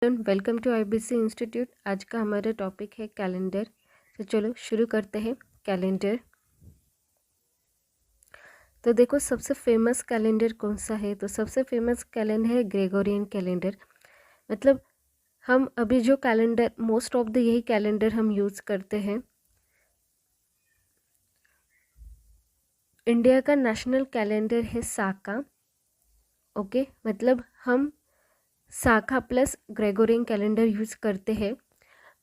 Welcome to IBC institute. आज का हमारा टॉपिक है कैलेंडर। तो चलो शुरू करते हैं। कैलेंडर, तो देखो सबसे फेमस कैलेंडर कौन सा है? तो सबसे फेमस कैलेंडर है ग्रेगोरियन कैलेंडर। मतलब हम अभी जो कैलेंडर, मोस्ट ऑफ द यही कैलेंडर हम यूज़ करते हैं। इंडिया का नेशनल कैलेंडर है साका। ओके, मतलब हम साका प्लस ग्रेगोरियन कैलेंडर यूज़ करते हैं,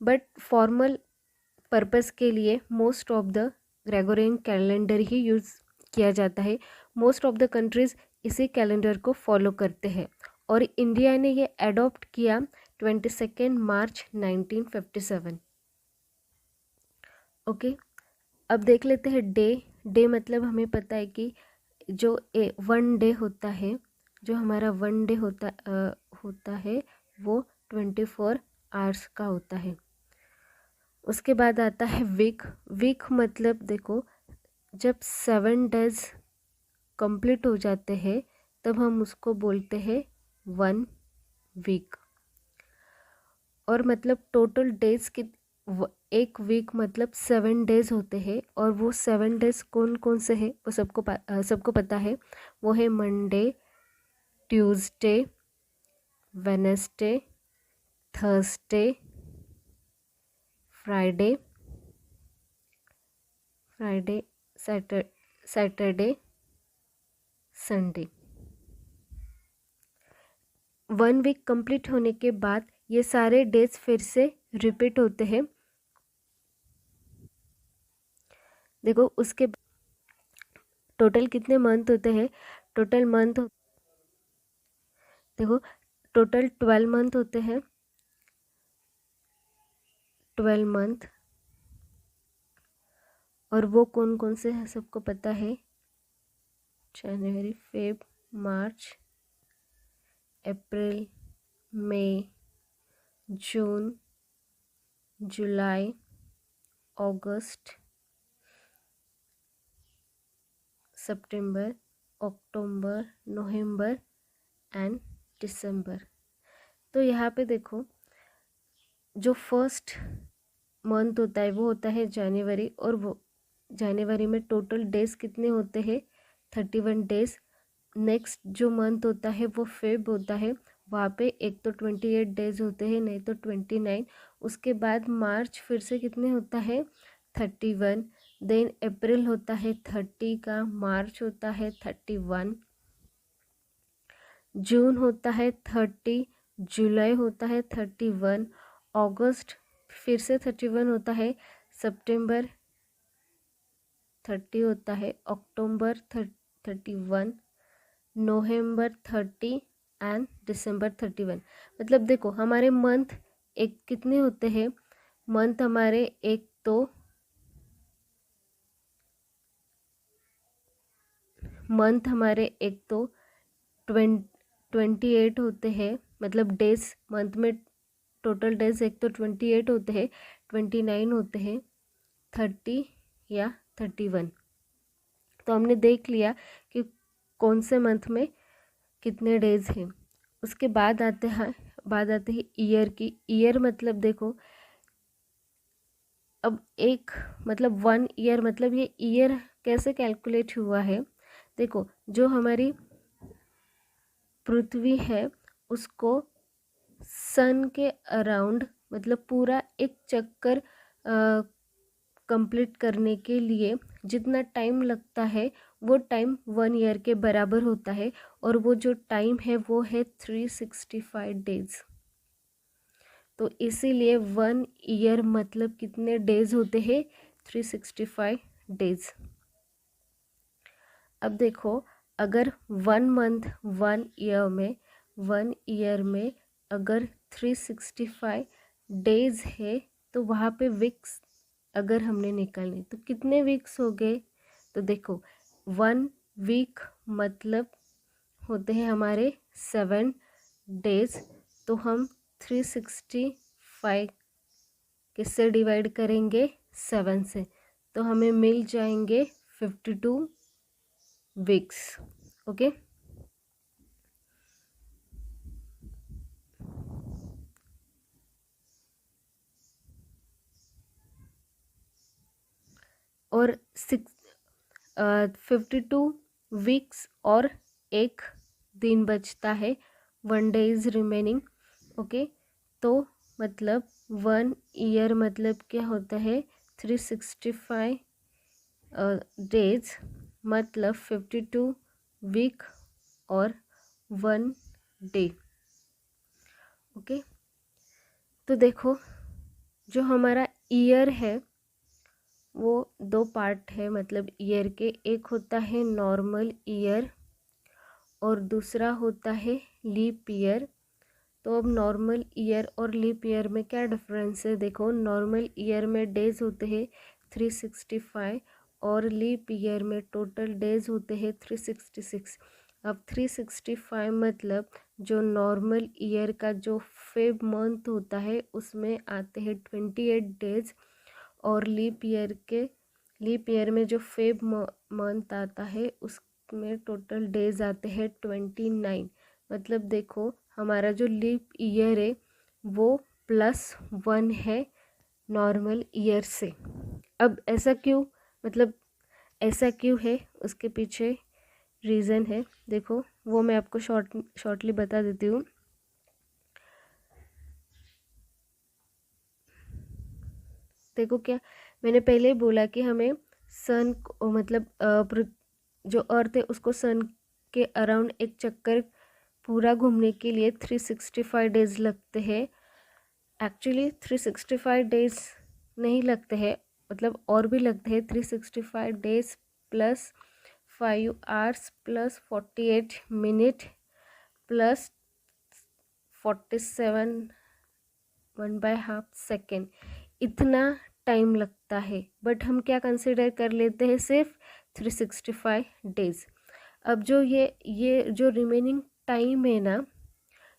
बट फॉर्मल पर्पस के लिए most of the Gregorian calendar he use किया जाता है। मोस्ट ऑफ द कंट्रीज़ इसी कैलेंडर को फॉलो करते हैं और इंडिया ने ये अडॉप्ट किया 22 मार्च 1957। ओके, अब देख लेते हैं डे मतलब हमें पता है कि जो वन डे होता है, जो हमारा वन डे होता है वो 24 आवर्स का होता है। उसके बाद आता है वीक। वीक मतलब देखो, जब 7 डेज कंप्लीट हो जाते हैं तब हम उसको बोलते हैं 1 वीक। और मतलब टोटल डेज की एक वीक मतलब 7 डेज होते हैं, और वो 7 डेज कौन कौन से हैं वो सबको पता है। वो है Monday, Tuesday, Wednesday, Thursday, Friday, Saturday, Sunday. 1 week complete होने के बाद ये सारे डेज फिर से रिपीट होते हैं। देखो उसके टोटल कितने मंथ होते हैं? टोटल मंथ देखो, टोटल 12 मंथ होते हैं। 12 मंथ, और वो कौन कौन से हैं सबको पता है। January, Feb, March, April, May, June, July, August, September, October, November and December. तो यहाँ पे देखो, जो फर्स्ट मंथ होता है वो होता है जनवरी, और वो जनवरी में टोटल डेज कितने होते हैं? 31 डेज। नेक्स्ट जो मंथ होता है वो फेब होता है, वहाँ पे एक तो 28 डेज होते हैं, नहीं तो 29। उसके बाद मार्च फिर से कितने होता है? 31। देन अप्रैल होता है 30 का, मार्च होता है 31, जून होता है 30, जुलाई होता है 31, अगस्त फिर से 31 होता है, सितंबर 30 होता है, अक्टूबर 31, नवंबर 30 एंड दिसंबर 31। मतलब देखो हमारे मंथ एक कितने होते हैं? मंथ हमारे एक तो मंथ हमारे एक तो 28 होते हैं, मतलब डेज मंथ में टोटल डेज एक तो 28 होते हैं, 29 होते हैं, 30 या 31। तो हमने देख लिया कि कौन से मंथ में कितने डेज हैं। उसके बाद आते हैं ईयर की। ईयर मतलब देखो, अब एक मतलब 1 ईयर, मतलब ये ईयर कैसे कैलकुलेट हुआ है? देखो, जो हमारी पृथ्वी है उसको सन के अराउंड, मतलब पूरा एक चक्कर कंप्लीट करने के लिए जितना टाइम लगता है वो टाइम 1 ईयर के बराबर होता है, और वो जो टाइम है वो है 365 डेज। तो इसीलिए 1 ईयर मतलब कितने डेज होते हैं? 365 डेज। अब देखो, अगर 1 मंथ 1 ईयर में अगर 365 डेज है, तो वहाँ पे वीक्स अगर हमने निकालने तो कितने वीक्स हो गए? तो देखो 1 वीक मतलब होते हैं हमारे 7 डेज। तो हम 365 किससे डिवाइड करेंगे? 7 से, तो हमें मिल जाएंगे 52 वीक्स। ओके, और 52 वीक्स और एक दिन बचता है, 1 डे इज़ रिमेनिंग। ओके, तो मतलब 1 ईयर मतलब क्या होता है 365 डेज, मतलब 52 वीक और 1 डे। ओके, तो देखो जो हमारा ईयर है वो 2 पार्ट है, मतलब ईयर के, एक होता है नॉर्मल ईयर और दूसरा होता है लीप ईयर। तो अब नॉर्मल ईयर और लीप ईयर में क्या डिफरेंस है, देखो नॉर्मल ईयर में डेज होते हैं 365 और लीप ईयर में टोटल डेज होते हैं 366। अब 365 मतलब जो नॉर्मल ईयर का जो फेब मंथ होता है उसमें आते हैं 28 डेज, और लीप ईयर में जो फेब मंथ आता है उसमें टोटल डेज आते हैं 29। मतलब देखो हमारा जो लीप ईयर है वो +1 है नॉर्मल ईयर से। अब ऐसा क्यों, मतलब ऐसा क्यों है, उसके पीछे रीज़न है, देखो वो मैं आपको शॉर्टली बता देती हूँ। देखो क्या मैंने पहले ही बोला कि हमें सन को, मतलब जो अर्थ है उसको सन के अराउंड एक चक्कर पूरा घूमने के लिए 365 डेज लगते हैं। एक्चुअली 365 डेज नहीं लगते हैं, मतलब और भी लगते हैं। 365 days plus 5 hours plus 48 minute plus 47 1/2 second, इतना टाइम लगता है। बट हम क्या कंसिडर कर लेते हैं, सिर्फ 365 डेज। अब जो ये जो रिमेनिंग टाइम है ना,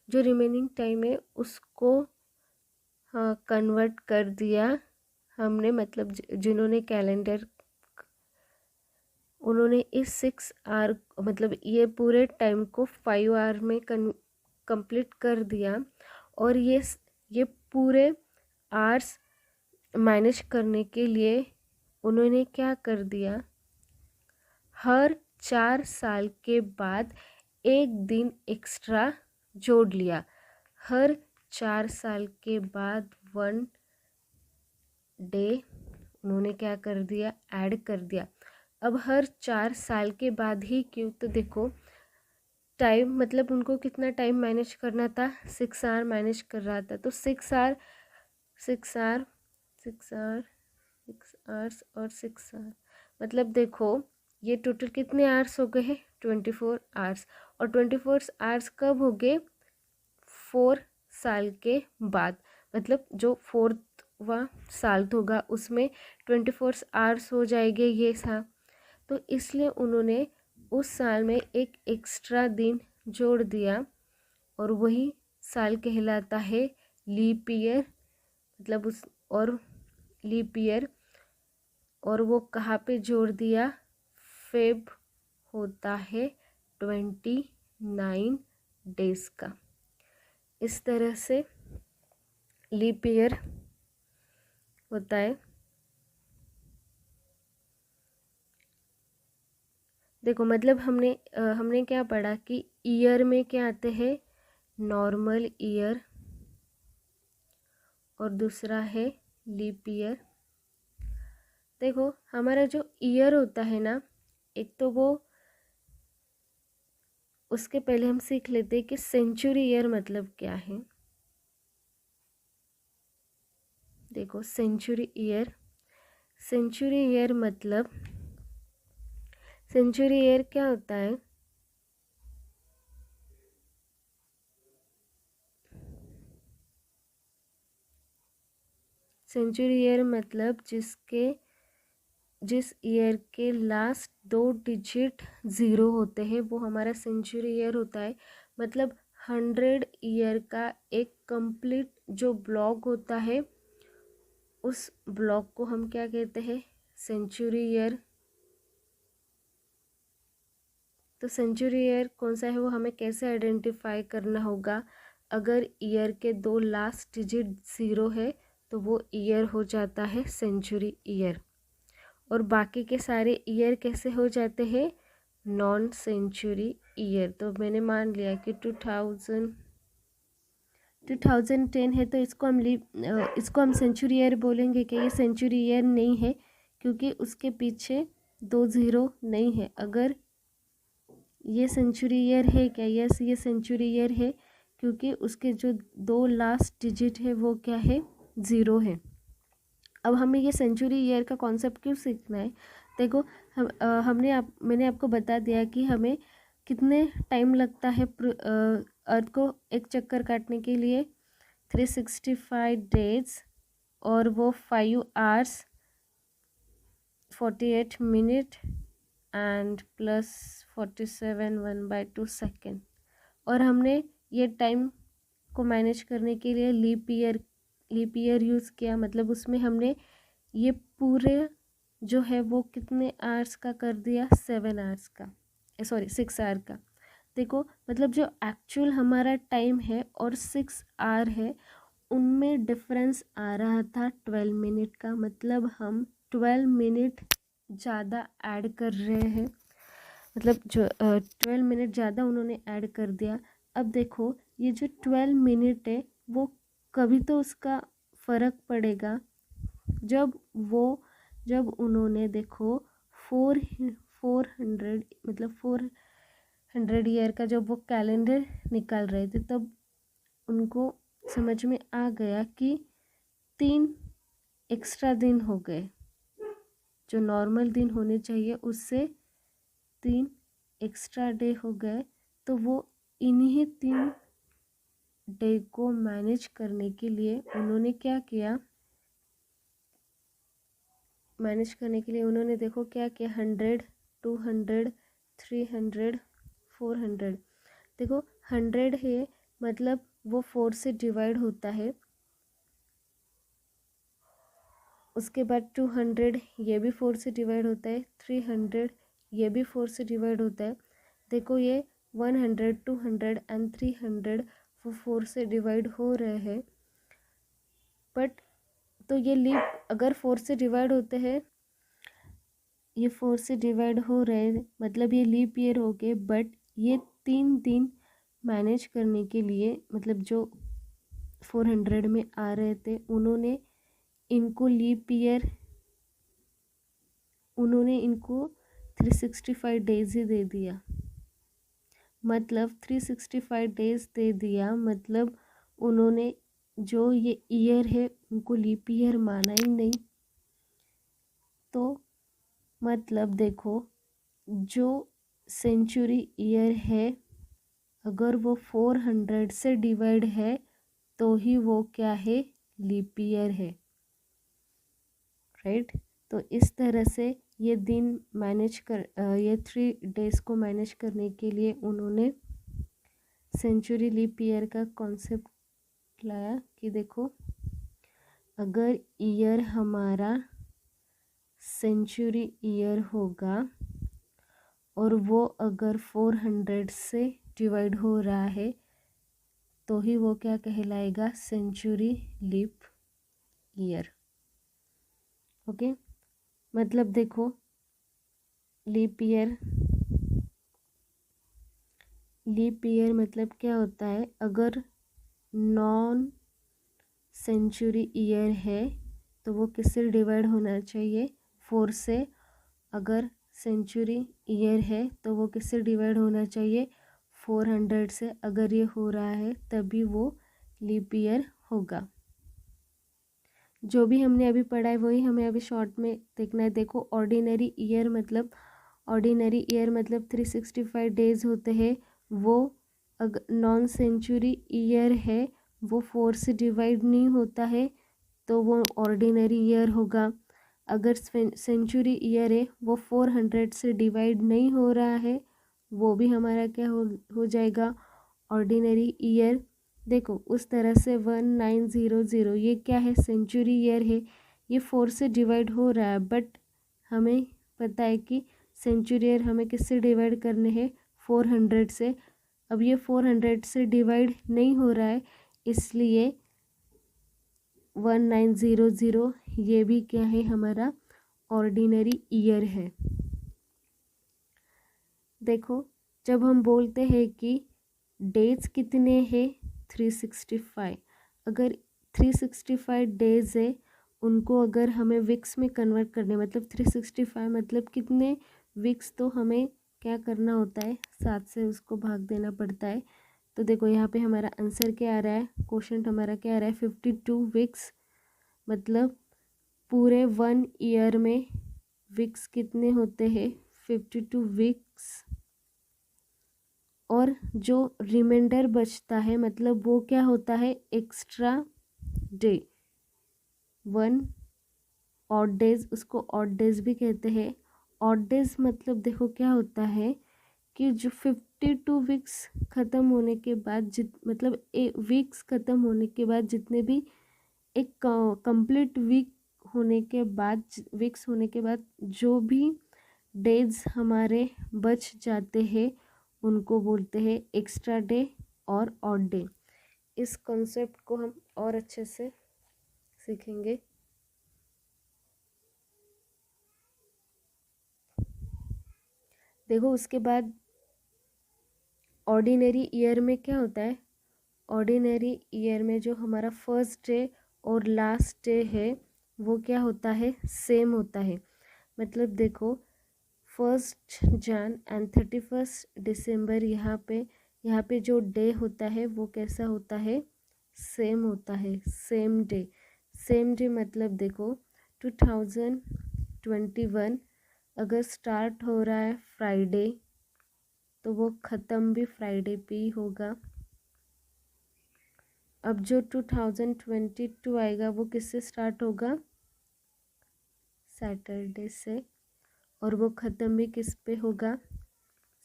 जो रिमेनिंग टाइम है उसको कन्वर्ट कर दिया हमने, मतलब जिन्होंने कैलेंडर, उन्होंने इस 6 आवर मतलब ये पूरे टाइम को 5 आवर में कंप्लीट कर दिया। और ये पूरे आवर्स मैनेज करने के लिए उन्होंने क्या कर दिया, हर 4 साल के बाद एक दिन एक्स्ट्रा जोड़ लिया। हर 4 साल के बाद 1 डे उन्होंने क्या कर दिया, ऐड कर दिया। अब हर 4 साल के बाद ही क्यों, तो देखो टाइम, मतलब उनको कितना टाइम मैनेज करना था, 6 आवर मैनेज कर रहा था। तो 6 आवर 6 आवर 6 आवर 6 आवर्स और 6 आवर, मतलब देखो ये टोटल कितने आवर्स हो गए हैं, 24 आवर्स। और 24 आवर्स कब हो गए, 4 साल के बाद, मतलब जो 4वां साल होगा उसमें 24 आवर्स हो जाएंगे ये साल। तो इसलिए उन्होंने उस साल में एक एक्स्ट्रा दिन जोड़ दिया और वही साल कहलाता है लीप ईयर। मतलब उस और लीप ईयर, और वो कहाँ पे जोड़ दिया, फेब होता है 29 डेज का। इस तरह से लीप ईयर होता है। देखो मतलब हमने क्या पढ़ा कि ईयर में क्या आते हैं, नॉर्मल ईयर और दूसरा है लीप ईयर। देखो हमारा जो ईयर होता है ना, एक तो वो, उसके पहले हम सीख लेते हैं कि सेंचुरी ईयर मतलब क्या है। देखो सेंचुरी ईयर मतलब, सेंचुरी ईयर क्या होता है, सेंचुरी ईयर मतलब जिस ईयर के लास्ट 2 डिजिट 0 होते हैं वो हमारा सेंचुरी ईयर होता है। मतलब 100 ईयर का एक कंप्लीट जो ब्लॉक होता है, उस ब्लॉक को हम क्या कहते हैं, सेंचुरी ईयर। तो सेंचुरी ईयर कौन सा है वो हमें कैसे आइडेंटिफाई करना होगा, अगर ईयर के 2 लास्ट डिजिट 0 है तो वो ईयर हो जाता है सेंचुरी ईयर। और बाकी के सारे ईयर कैसे हो जाते हैं, नॉन सेंचुरी ईयर। तो मैंने मान लिया कि 2010 है, तो इसको हम सेंचुरी ईयर बोलेंगे कि ये सेंचुरी ईयर नहीं है, क्योंकि उसके पीछे 2 ज़ीरो नहीं है। अगर ये सेंचुरी ईयर है क्या, यस ये सेंचुरी ईयर है, क्योंकि उसके जो 2 लास्ट डिजिट है वो क्या है, 0 है। अब हमें ये सेंचुरी ईयर का कॉन्सेप्ट क्यों सीखना है, देखो मैंने आपको बता दिया कि हमें कितने टाइम लगता है अर्थ को एक चक्कर काटने के लिए, 365 डेज, और वो 5 hours 48 minute and plus 47 1/2 second. और हमने ये टाइम को मैनेज करने के लिए लीप ईयर यूज़ किया, मतलब उसमें हमने ये पूरे जो है वो कितने आवर्स का कर दिया, 7 आवर्स का, 6 आवर का। देखो मतलब जो एक्चुअल हमारा टाइम है और 6 आवर है, उनमें डिफरेंस आ रहा था 12 मिनट का, मतलब हम 12 मिनट ज़्यादा ऐड कर रहे हैं, मतलब जो 12 मिनट ज़्यादा उन्होंने ऐड कर दिया। अब देखो ये जो 12 मिनट है वो कभी तो उसका फ़र्क पड़ेगा जब उन्होंने देखो 400 मतलब 400 ईयर का जब वो कैलेंडर निकाल रहे थे, तब उनको समझ में आ गया कि 3 एक्स्ट्रा दिन हो गए, जो नॉर्मल दिन होने चाहिए उससे 3 एक्स्ट्रा डे हो गए। तो वो इन्हीं 3 डे को मैनेज करने के लिए उन्होंने क्या किया, देखो क्या किया, 100 200 300 400। देखो 100 है, मतलब वो 4 से डिवाइड होता है, उसके बाद 200 ये भी 4 से डिवाइड होता है, 300 ये भी 4 से डिवाइड होता है। देखो ये 100 200 एंड 300 वो 4 से डिवाइड हो रहे हैं, बट तो ये लीप अगर 4 से डिवाइड होते हैं, ये 4 से डिवाइड हो रहे हैं, मतलब ये लीप ईयर हो गए। बट ये 3 दिन मैनेज करने के लिए, मतलब जो 400 में आ रहे थे, उन्होंने इनको 365 डेज ही दे दिया, मतलब 365 डेज दे दिया, मतलब उन्होंने जो ये ईयर है उनको लीप ईयर माना ही नहीं। तो मतलब देखो जो सेंचुरी ईयर है, अगर वो 400 से डिवाइड है तो ही वो क्या है, लीप ईयर है, राइट। तो इस तरह से ये दिन ये 3 डेज को मैनेज करने के लिए उन्होंने सेंचुरी लीप ईयर का कॉन्सेप्ट लाया कि देखो अगर ईयर हमारा सेंचुरी ईयर होगा और वो अगर 400 से डिवाइड हो रहा है तो ही वो क्या कहलाएगा, सेंचुरी लीप ईयर। ओके, मतलब देखो लीप ईयर मतलब क्या होता है, अगर नॉन सेंचुरी ईयर है तो वो किससे डिवाइड होना चाहिए, 4 से। अगर सेंचुरी ईयर है तो वो किससे डिवाइड होना चाहिए, 400 से। अगर ये हो रहा है तभी वो लीप ईयर होगा। जो भी हमने अभी पढ़ा है वही हमें अभी शॉर्ट में देखना है। देखो ऑर्डिनरी ईयर मतलब 365 डेज होते हैं, वो अगर नॉन सेंचुरी ईयर है वो 4 से डिवाइड नहीं होता है तो वो ऑर्डिनरी ईयर होगा। अगर सेंचुरी ईयर है वो 400 से डिवाइड नहीं हो रहा है, वो भी हमारा क्या हो जाएगा, ऑर्डिनरी ईयर। देखो उस तरह से 1900 ये क्या है, सेंचुरी ईयर है, ये 4 से डिवाइड हो रहा है, बट हमें पता है कि सेंचुरी ईयर हमें किससे डिवाइड करने हैं, 400 से। अब ये 400 से डिवाइड नहीं हो रहा है, इसलिए 1900 ये भी क्या है, हमारा ऑर्डिनरी ईयर है। देखो जब हम बोलते हैं कि डेज कितने हैं 365, अगर 365 डेज है उनको अगर हमें वीक्स में कन्वर्ट करने मतलब 365 मतलब कितने वीक्स, तो हमें क्या करना होता है 7 से उसको भाग देना पड़ता है। तो देखो यहाँ पे हमारा आंसर क्या आ रहा है, क्वेश्चन हमारा क्या आ रहा है 52 वीक्स, मतलब पूरे 1 ईयर में वीक्स कितने होते हैं 52 वीक्स। और जो रिमाइंडर बचता है मतलब वो क्या होता है एक्स्ट्रा डे, 1 ऑड डेज, उसको ऑड डेज भी कहते हैं। ऑड डेज मतलब देखो क्या होता है कि जो 52 वीक्स ख़त्म होने के बाद मतलब वीक्स ख़त्म होने के बाद जितने भी एक कंप्लीट वीक होने के बाद वीक्स होने के बाद जो भी डेज हमारे बच जाते हैं उनको बोलते हैं एक्स्ट्रा डे और ऑड डे। इस कॉन्सेप्ट को हम और अच्छे से सीखेंगे। देखो उसके बाद ऑर्डिनरी ईयर में क्या होता है, ऑर्डिनरी ईयर में जो हमारा फर्स्ट डे और लास्ट डे है वो क्या होता है सेम होता है। मतलब देखो 1 जन एंड 31 दिसंबर यहाँ पे जो डे होता है वो कैसा होता है सेम होता है, सेम डे। सेम डे मतलब देखो 2021 अगर स्टार्ट हो रहा है फ्राइडे तो वो ख़त्म भी फ्राइडे पे ही होगा। अब जो 2022 आएगा वो किससे स्टार्ट होगा सैटरडे से, और वो ख़त्म भी किस पे होगा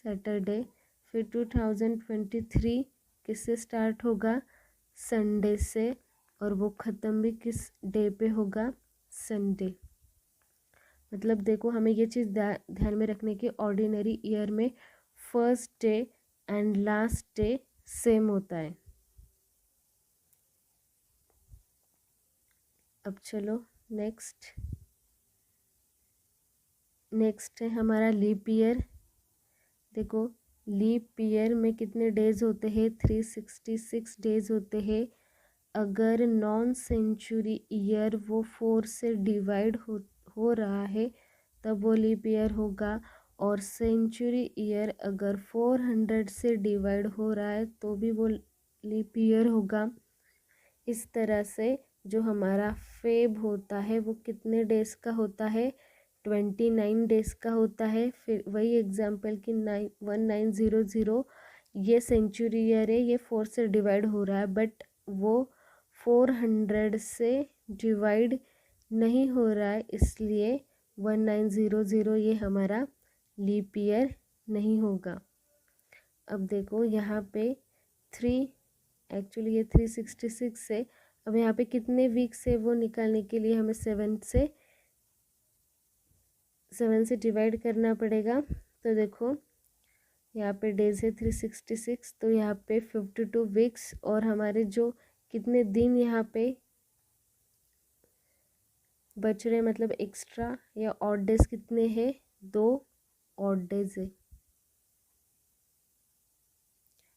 सैटरडे। फिर 2023 किससे स्टार्ट होगा संडे से, और वो ख़त्म भी किस डे पे होगा संडे। मतलब देखो हमें ये चीज़ ध्यान में रखने की ऑर्डिनरी ईयर में first day and last day same होता है। अब चलो नेक्स्ट है हमारा लीप ईयर। देखो लीप ईयर में कितने डेज होते हैं 366 डेज होते हैं। अगर नॉन सेंचुरी ईयर वो 4 से डिवाइड हो रहा है तब वो लीप ईयर होगा, और सेंचुरी ईयर अगर 400 से डिवाइड हो रहा है तो भी वो लीप ईयर होगा। इस तरह से जो हमारा फेब होता है वो कितने डेज का होता है 29 डेज का होता है। फिर वही एग्जाम्पल कि 1900 ये सेंचुरी ईयर है, ये 4 से डिवाइड हो रहा है बट वो 400 से डिवाइड नहीं हो रहा है, इसलिए 1900 ये हमारा लीप ईयर नहीं होगा। अब देखो यहाँ पे एक्चुअली ये 366 है। अब यहाँ पे कितने वीक्स है वो निकालने के लिए हमें 7 से डिवाइड करना पड़ेगा। तो देखो यहाँ पे डेज है 366, तो यहाँ पे 52 वीक्स, और हमारे जो कितने दिन यहाँ पे बच रहे मतलब एक्स्ट्रा या ऑड डेज कितने हैं 2 ऑड डेज है।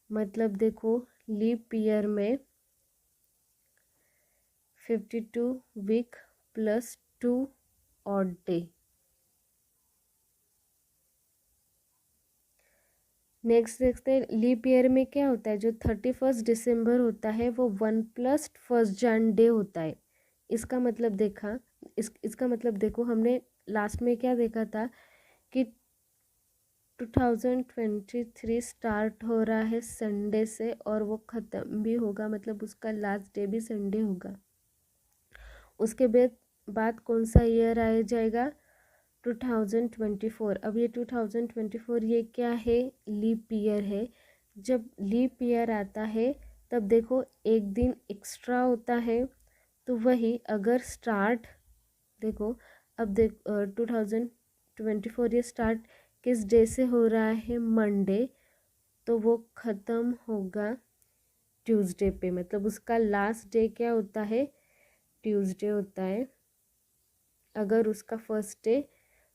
मतलब देखो लीप ईयर में 52 week plus 2 odd day. Next देखते हैं लीप ईयर में क्या होता है, जो 31 दिसंबर होता है वो 1 प्लस 1 जन डे होता है। इसका मतलब इसका मतलब देखो हमने लास्ट में क्या देखा था कि 2023 स्टार्ट हो रहा है संडे से और वो ख़त्म भी होगा, मतलब उसका लास्ट डे भी संडे होगा। उसके बाद कौन सा ईयर आ जाएगा 2024। अब ये 2024 ये क्या है लीप ईयर है। जब लीप ईयर आता है तब देखो एक दिन एक्स्ट्रा होता है, तो वही अगर स्टार्ट देखो अब 2024 ये स्टार्ट किस डे से हो रहा है मंडे, तो वो ख़त्म होगा ट्यूसडे पे, मतलब उसका लास्ट डे क्या होता है ट्यूसडे होता है। अगर उसका फर्स्ट डे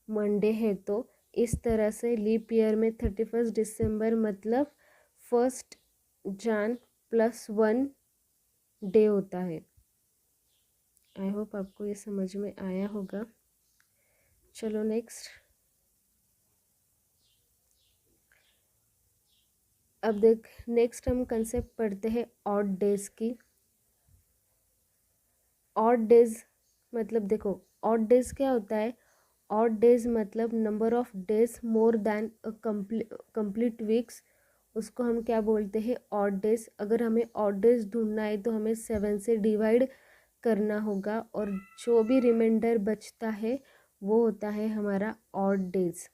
मंडे है तो इस तरह से लीप ईयर में 31 दिसंबर मतलब 1 जन +1 डे होता है। आई होप आपको ये समझ में आया होगा। चलो नेक्स्ट। अब देख नेक्स्ट हम कंसेप्ट पढ़ते हैं ऑड डेज की। ऑड डेज मतलब देखो ऑड डेज क्या होता है। ऑड डेज मतलब number of days more than a complete weeks, उसको हम क्या बोलते हैं ऑड डेज। अगर हमें ऑड डेज ढूंढना है तो हमें 7 से डिवाइड करना होगा और जो भी रिमाइंडर बचता है वो होता है हमारा ऑड डेज।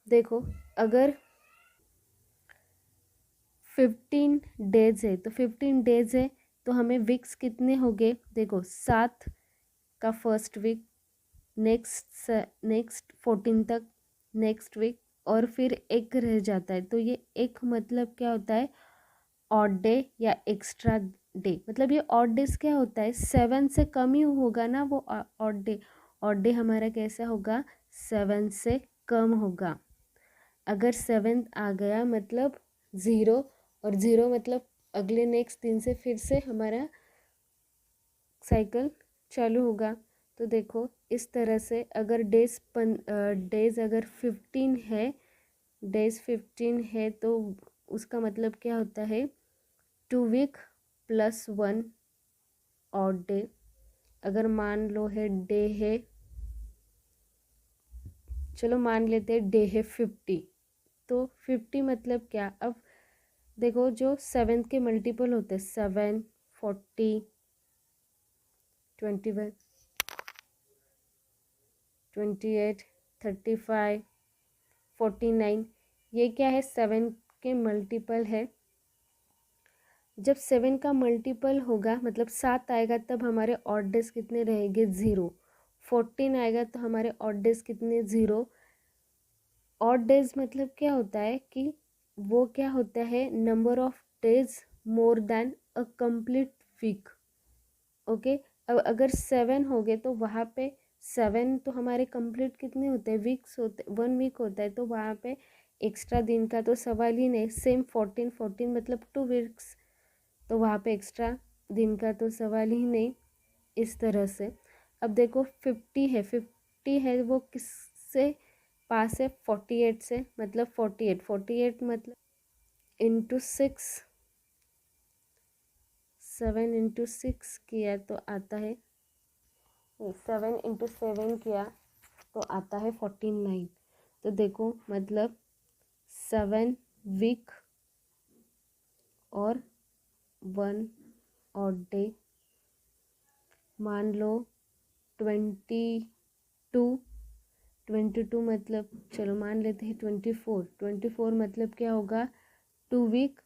देखो अगर 15 डेज है तो 15 डेज है तो हमें वीक्स कितने हो गए। देखो 7 का फर्स्ट वीक, नेक्स्ट 14 तक नेक्स्ट वीक, और फिर एक रह जाता है। तो ये एक मतलब क्या होता है ऑड डे या एक्स्ट्रा डे। मतलब ये ऑड डेज क्या होता है 7 से कम ही होगा ना वो ऑड डे। ऑड डे हमारा कैसा होगा 7 से कम होगा। अगर 7 आ गया मतलब 0, और 0 मतलब अगले नेक्स्ट दिन से फिर से हमारा साइकिल चालू होगा। तो देखो इस तरह से अगर डेज अगर 15 है, डेज 15 है तो उसका मतलब क्या होता है 2 वीक +1 ऑड डे। अगर मान लो है डे है, चलो मान लेते हैं डे है 50, तो 50 मतलब क्या। अब देखो जो 7 के मल्टीपल होते हैं 7, 40, 21, 28, 35, 49, ये क्या है 7 के मल्टीपल है। जब 7 का मल्टीपल होगा मतलब 7 आएगा तब हमारे ऑड डेज कितने रहेंगे 0। 14 आएगा तो हमारे ऑड डेज कितने 0। ऑड डेज मतलब क्या होता है कि वो क्या होता है number of days more than a complete week. Okay, अब अगर 7 हो गए तो वहाँ पे 7 तो हमारे कंप्लीट कितने होते हैं वीक्स होते, 1 वीक होता है, तो वहाँ पे एक्स्ट्रा दिन का तो सवाल ही नहीं। सेम 14 मतलब 2 वीक्स, तो वहाँ पे एक्स्ट्रा दिन का तो सवाल ही नहीं। इस तरह से अब देखो 50 है वो किससे पास है 48 से, मतलब 48 मतलब ×6, 7 × 6 किया तो आता है 7 × 7 किया तो आता है 49। तो देखो मतलब 7 वीक और 1 ऑड डे। मान लो 22 मतलब चलो मान लेते हैं 24 मतलब क्या होगा 2 वीक।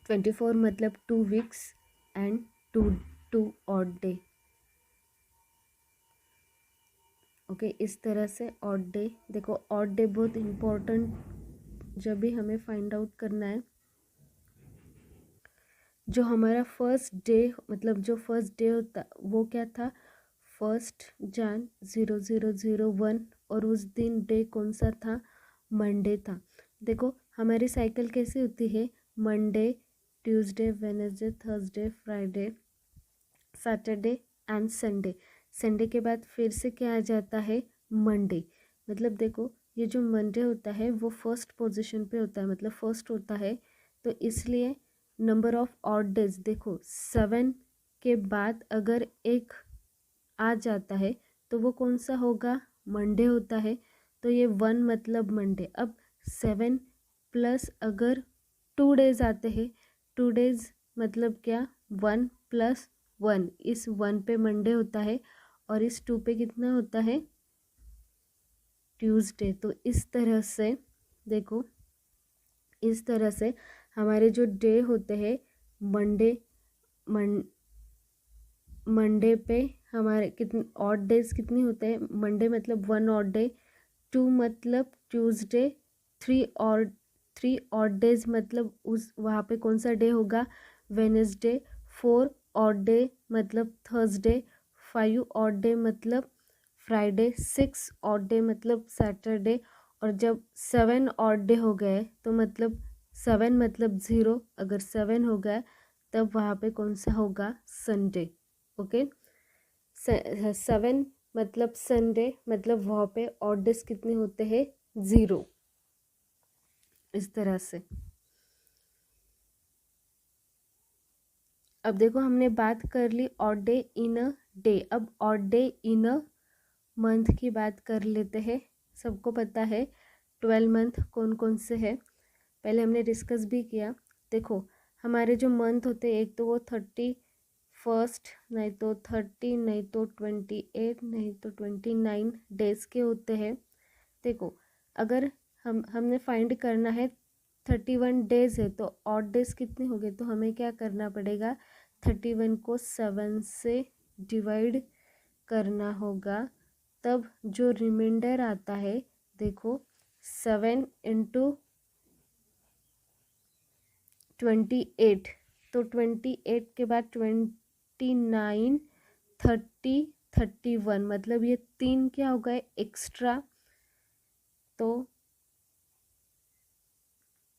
24 मतलब 2 weeks and 2 odd day. Okay, इस तरह से ऑड डे। देखो ऑड डे बहुत इम्पोर्टेंट जब भी हमें फाइंड आउट करना है। जो हमारा फर्स्ट डे मतलब जो फर्स्ट डे होता वो क्या था 1 जन 0001, और उस दिन डे कौन सा था मंडे था। देखो हमारी साइकिल कैसे होती है Monday, Tuesday, Wednesday, Thursday, Friday, Saturday and Sunday. Sunday के बाद फिर से क्या आ जाता है मंडे। मतलब देखो ये जो मंडे होता है वो फर्स्ट पोजीशन पे होता है, मतलब फर्स्ट होता है। तो इसलिए नंबर ऑफ ऑड डेज देखो 7 के बाद अगर एक आ जाता है तो वो कौन सा होगा मंडे होता है। तो ये 1 मतलब मंडे। अब 7 प्लस अगर 2 डेज आते हैं, 2 डेज मतलब क्या 1 + 1, इस 1 पे मंडे होता है और इस 2 पे कितना होता है ट्यूसडे। तो इस तरह से देखो इस तरह से हमारे जो डे होते हैं मंडे मंडे पे हमारे कितने ऑड डेज कितने होते हैं मंडे मतलब 1 ऑड डे, 2 मतलब ट्यूसडे, 3 ऑड डेज मतलब उस वहाँ पे कौन सा डे होगा वेडनेसडे, 4 ऑड डे मतलब थर्सडे, 5 ऑड डे मतलब फ्राइडे, 6 ऑड डे मतलब सैटरडे, और जब 7 ऑड डे हो गए तो मतलब 7 मतलब 0, अगर 7 हो गया तब वहाँ पे कौन सा होगा, संडे। ओके, 7 मतलब संडे, मतलब वहाँ पे ऑड डेज कितने होते हैं, 0। इस तरह से। अब देखो हमने बात कर ली odd day in a day, अब odd day in a month की बात कर लेते हैं। सबको पता है 12 मंथ कौन कौन से है, पहले हमने डिस्कस भी किया। देखो हमारे जो मंथ होते हैं, एक तो वो 31, नहीं तो 30, नहीं तो 28, नहीं तो 29 डेज के होते हैं। देखो अगर हमने फाइंड करना है 31 डेज है तो ऑड डेज कितने हो गए, तो हमें क्या करना पड़ेगा, 31 को 7 से डिवाइड करना होगा, तब जो रिमाइंडर आता है, देखो 7 इंटू 28, तो 28 के बाद 29, 30, 31, मतलब ये 3 क्या हो गए एक्स्ट्रा, तो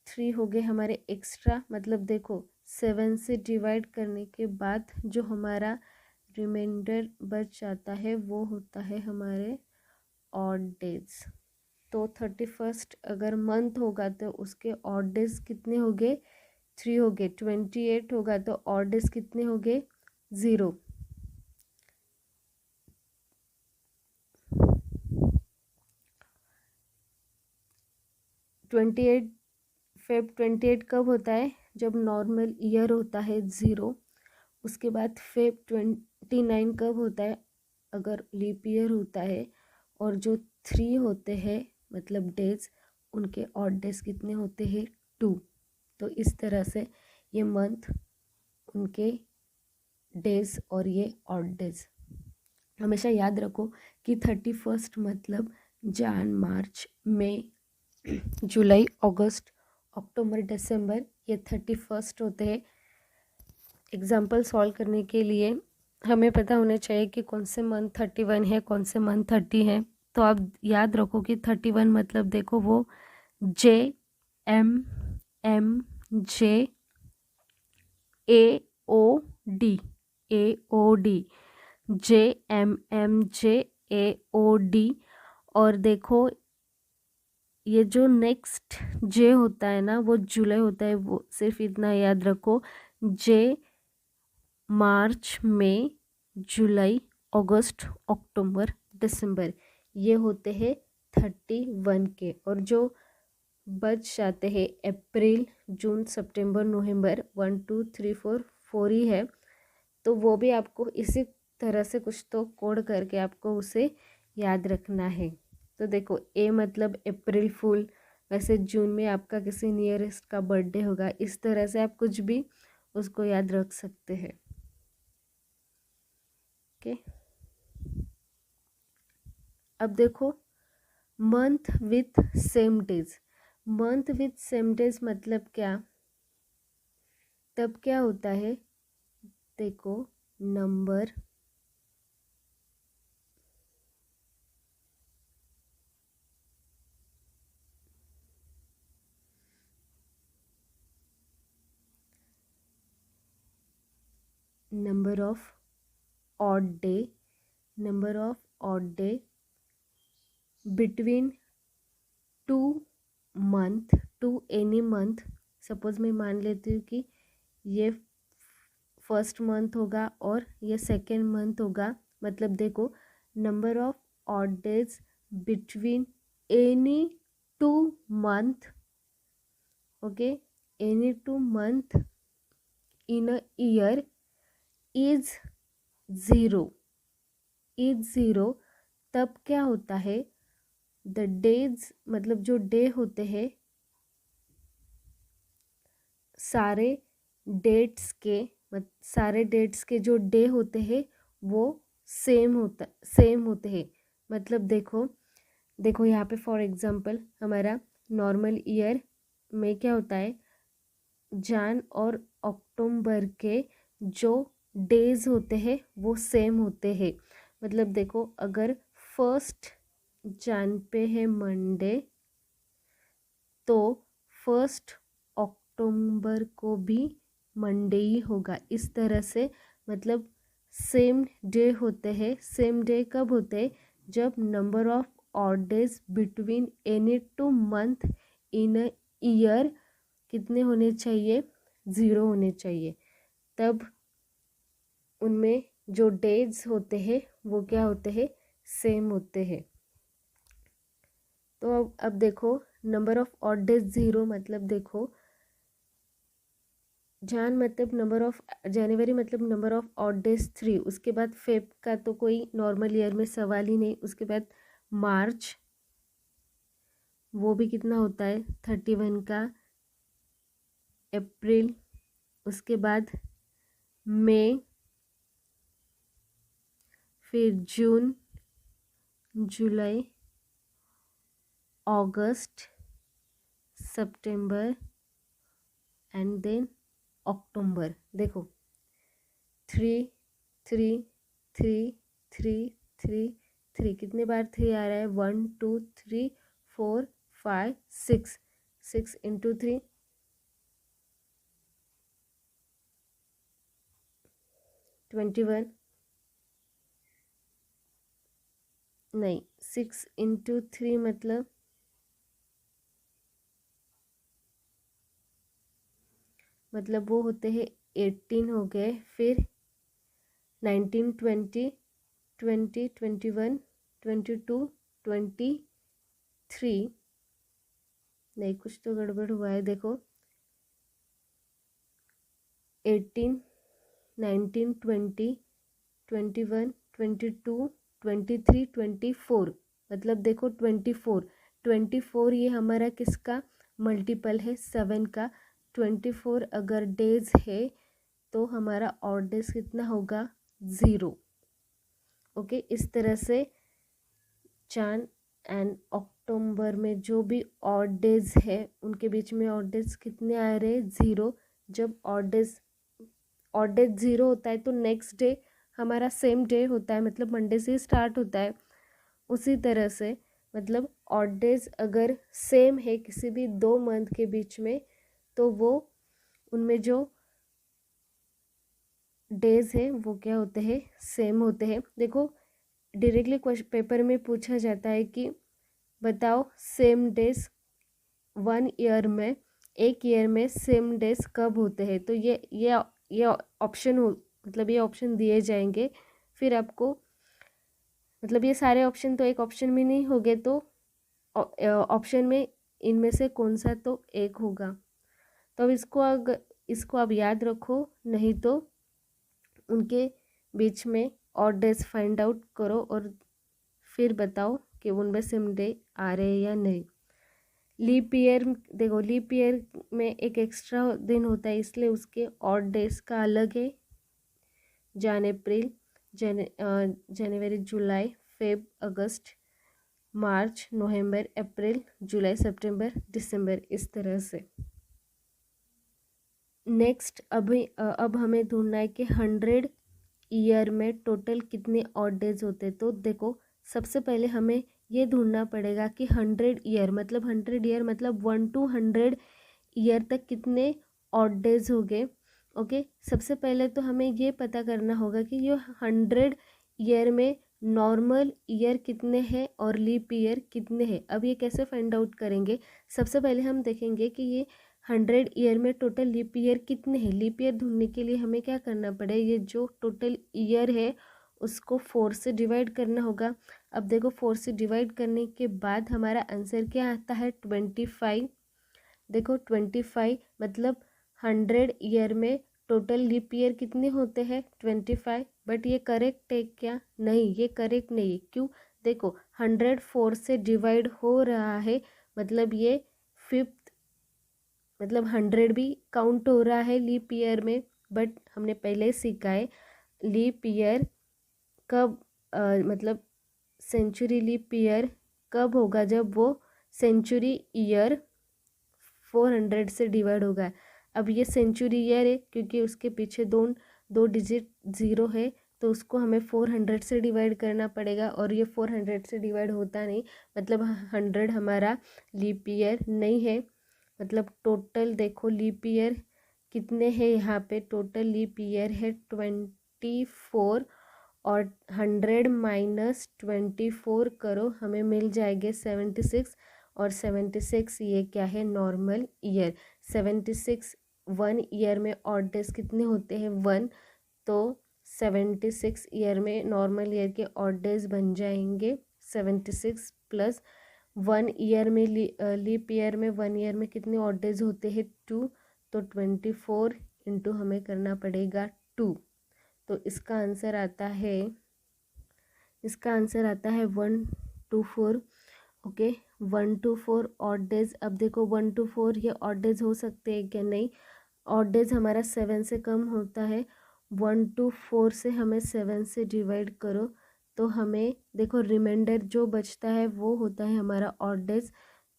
3 हो गए हमारे एक्स्ट्रा। मतलब देखो 7 से डिवाइड करने के बाद जो हमारा रिमाइंडर बच जाता है वो होता है हमारे ऑड डेज। तो 31 अगर मंथ होगा तो उसके ऑड डेज कितने हो गए, 3 हो गए। 28 होगा तो ऑड डेज कितने हो गए, 0। 28 फेब 28 कब होता है, जब नॉर्मल ईयर होता है 0। उसके बाद फेब 29 कब होता है, अगर लीप ईयर होता है, और जो 3 होते हैं मतलब डेज, उनके ऑड डेज कितने होते हैं, 2। तो इस तरह से ये मंथ, उनके डेज और ये ऑड डेज। हमेशा याद रखो कि 31 मतलब जन, मार्च, मई, जुलाई, अगस्त, अक्टूबर, दिसंबर, ये 31 होते हैं। एग्जाम्पल सॉल्व करने के लिए हमें पता होना चाहिए कि कौन से मंथ 31 है, कौन से मंथ 30 है। तो आप याद रखो कि 31 मतलब देखो वो JMMJ AOD, AOD, JMMJ AOD। और देखो ये जो नेक्स्ट जे होता है ना, वो जुलाई होता है। वो सिर्फ इतना याद रखो, जे मार्च, मई, जुलाई, अगस्त, अक्टूबर, दिसंबर, ये होते हैं 31 के। और जो बच जाते हैं अप्रैल, जून, सितंबर, नवंबर, 1 2 3 4 4 ही है, तो वो भी आपको इसी तरह से कुछ तो कोड करके आपको उसे याद रखना है। तो देखो ए मतलब अप्रैल फूल, वैसे जून में आपका किसी नियरेस्ट का बर्थडे होगा, इस तरह से आप कुछ भी उसको याद रख सकते हैं। ओके, अब देखो month with same days. Month with same days मतलब क्या, तब क्या होता है, देखो number of odd day, number of odd day between 2 month, to any month. Suppose मैं मान लेती हूँ कि ये फर्स्ट मंथ होगा और ये सेकेंड मंथ होगा, मतलब देखो number of odd days between any 2 month, okay, any 2 month in a year is 0, is 0। तब क्या होता है, द डेज मतलब जो डे होते हैं, सारे डेट्स के जो डे होते हैं वो सेम होते हैं। मतलब देखो यहाँ पे फॉर एग्जांपल हमारा नॉर्मल ईयर में क्या होता है, जन और अक्टूबर के जो डेज होते हैं वो सेम होते हैं। मतलब देखो, अगर 1 जन पे है मंडे, तो 1 अक्टूबर को भी मंडे ही होगा। इस तरह से मतलब सेम डे होते हैं। सेम डे कब होते हैं? जब number of odd days between any 2 month in a year कितने होने चाहिए? 0 होने चाहिए। तब उनमें जो डेज होते हैं वो क्या होते हैं? सेम होते हैं। तो अब देखो, नंबर ऑफ ऑड डेज 0 मतलब देखो, जान मतलब नंबर ऑफ जनवरी मतलब नंबर ऑफ ऑड डेज 3, उसके बाद फेब का तो कोई नॉर्मल ईयर में सवाल ही नहीं। उसके बाद मार्च, वो भी कितना होता है? 31 का। अप्रैल, उसके बाद मई, फिर जून, July, August, September and then अक्टूबर। देखो 3 3 3 3 3 3, कितने बार 3 आ रहा है? 1 2 3 4 5 6, 6 इंटू 3 21, नहीं 6 इंटू 3 मतलब वो होते हैं 18 हो गए। फिर 19 20 20 21 22 23, नहीं कुछ तो गड़बड़ हुआ है। देखो 18 19 20 21 22 23 24, मतलब देखो 24 ये हमारा किसका मल्टीपल है? 7 का। 24 अगर डेज है तो हमारा ऑड डेज कितना होगा? 0। ओके, इस तरह से जान एंड अक्टूबर में जो भी ऑड डेज है उनके बीच में ऑड डेज कितने आ रहे हैं? 0। जब ऑड डेज 0 होता है तो नेक्स्ट डे हमारा सेम डे होता है, मतलब मंडे से स्टार्ट होता है। उसी तरह से मतलब ऑड डेज अगर सेम है किसी भी 2 मंथ के बीच में, तो वो उनमें जो डेज है वो क्या होते हैं? सेम होते हैं। देखो डायरेक्टली क्वेश्चन पेपर में पूछा जाता है कि बताओ सेम डेज 1 ईयर में, एक ईयर में सेम डेज कब होते हैं? तो ये ऑप्शन हो, मतलब ये ऑप्शन दिए जाएंगे। फिर आपको मतलब ये सारे ऑप्शन तो एक ऑप्शन में नहीं होंगे, तो ऑप्शन में इनमें से कौन सा तो एक होगा। तो अब इसको आप याद रखो, नहीं तो उनके बीच में ऑड डेज फाइंड आउट करो और फिर बताओ कि उनमें सेम डे आ रहे हैं या नहीं। लीप ईयर, देखो लीप ईयर में एक एक्स्ट्रा दिन होता है, इसलिए उसके ऑड डेज का अलग है। अप्रैल, जनवरी, जुलाई, फेब, अगस्त, मार्च, नवंबर, अप्रैल, जुलाई, सितंबर, दिसंबर, इस तरह से। नेक्स्ट अब हमें ढूंढना है कि 100 ईयर में टोटल कितने ऑड डेज होते हैं। तो देखो सबसे पहले हमें ये ढूंढना पड़ेगा कि 100 ईयर मतलब 1 to 100 ईयर तक कितने ऑड डेज हो गए। ओके, सबसे पहले तो हमें ये पता करना होगा कि ये 100 ईयर में नॉर्मल ईयर कितने हैं और लीप ईयर कितने हैं। अब ये कैसे फाइंड आउट करेंगे? सबसे पहले हम देखेंगे कि ये 100 ईयर में टोटल लीप ईयर कितने हैं। लीप ईयर ढूंढने के लिए हमें क्या करना पड़ेगा? ये जो टोटल ईयर है उसको 4 से डिवाइड करना होगा। अब देखो 4 से डिवाइड करने के बाद हमारा आंसर क्या आता है? 25। देखो 25 मतलब 100 ईयर में टोटल लीप ईयर कितने होते हैं? 25। बट ये करेक्ट है क्या? नहीं, ये करेक्ट नहीं है। क्यों? देखो 100 4 से डिवाइड हो रहा है, मतलब ये 5th, मतलब 100 भी काउंट हो रहा है लीप ईयर में। बट हमने पहले ही सीखा है लीप ईयर कब मतलब सेंचुरी लीप ईयर कब होगा? जब वो सेंचुरी ईयर 400 से डिवाइड होगा। अब ये सेंचुरी ईयर है क्योंकि उसके पीछे दो डिजिट ज़ीरो है तो उसको हमें 400 से डिवाइड करना पड़ेगा, और ये 400 से डिवाइड होता नहीं, मतलब 100 हमारा लीप ईयर नहीं है। मतलब टोटल देखो लीप ईयर कितने हैं यहाँ पे, टोटल लीप ईयर है 24, और 100 माइनस 24 करो हमें मिल जाएंगे 76, और 76 ये क्या है, नॉर्मल ईयर। 76 1 ईयर में ऑड डेज कितने होते हैं, 1, तो 76 ईयर में नॉर्मल ईयर के ऑड डेज बन जाएंगे 76 प्लस 1 ईयर में लीप ईयर में 1 ईयर में कितने ऑड डेज होते हैं, 2, तो 24 इंटू हमें करना पड़ेगा 2, तो इसका आंसर आता है 124। Okay, 124 odd days. अब देखो 124 ये ऑड डेज हो सकते हैं क्या, नहीं, ऑड डेज हमारा 7 से कम होता है। 124 से हमें 7 से डिवाइड करो तो हमें देखो रिमाइंडर जो बचता है वो होता है हमारा ऑड डेज,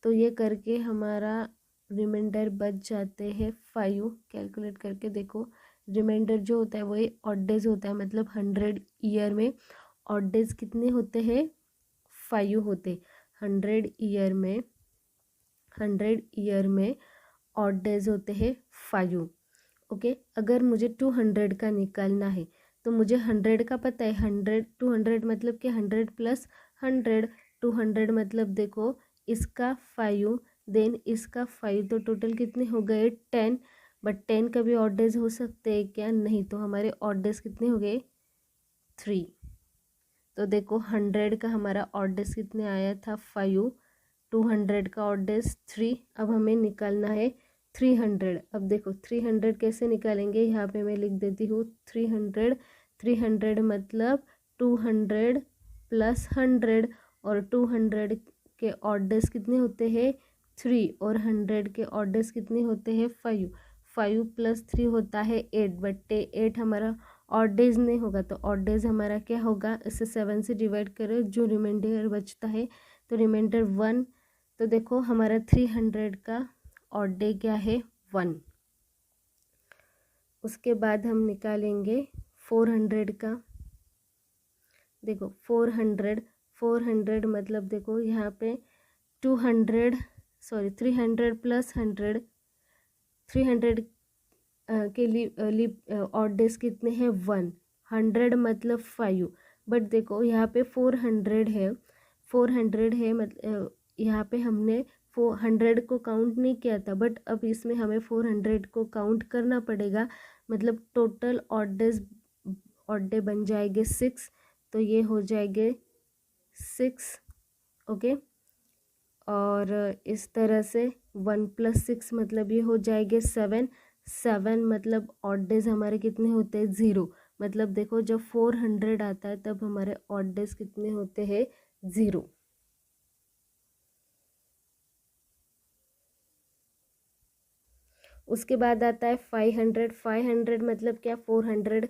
तो ये करके हमारा रिमाइंडर बच जाते हैं 5। कैलकुलेट करके देखो रिमाइंडर जो होता है वही ऑड डेज होता है, मतलब 100 ईयर में ऑड डेज कितने होते हैं, 5 होते। 100 ईयर में ऑड डेज होते हैं 5। ओके, अगर मुझे 200 का निकालना है तो मुझे 100 का पता है, 200 मतलब कि 100 प्लस 100, 200 मतलब देखो इसका 5 देन इसका 5, तो टोटल कितने हो गए 10। बट 10 का भी ऑड डेज हो सकते हैं क्या, नहीं, तो हमारे ऑड डेज कितने हो गए 3। तो देखो 100 का हमारा ऑड डेज कितने आया था 5, 200 का ऑड डेज 3। अब हमें निकालना है 300। अब देखो 300 कैसे निकालेंगे, यहाँ पे मैं लिख देती हूँ 300। 300 मतलब 200 प्लस 100, और 200 के ऑड डेज कितने होते हैं 3, और 100 के ऑड डेज कितने होते हैं 5। 5 प्लस 3 होता है 8, बट 8 हमारा ऑड डेज नहीं होगा, तो ऑड डेज हमारा क्या होगा, इसे 7 से डिवाइड करो जो रिमाइंडर बचता है, तो रिमाइंडर 1, तो देखो हमारा 300 का ऑड डे क्या है 1। उसके बाद हम निकालेंगे 400 का। देखो 400 मतलब देखो यहाँ पे 300 प्लस 100, 300 के लिए ऑड डेज कितने हैं 1, 100 मतलब 5, बट देखो यहाँ पे 400 है, 400 है, मतलब यहाँ पे हमने 400 को काउंट नहीं किया था, बट अब इसमें हमें 400 को काउंट करना पड़ेगा, मतलब टोटल ऑड डे बन जाएंगे 6, तो ये हो जाएंगे 6। ओके, और इस तरह से 1 प्लस 6 मतलब ये हो जाएंगे 7। 7 मतलब ऑड डेज हमारे कितने होते हैं 0, मतलब देखो जब 400 आता है तब हमारे ऑड डेज कितने होते हैं 0। उसके बाद आता है 500। 500 मतलब क्या, 400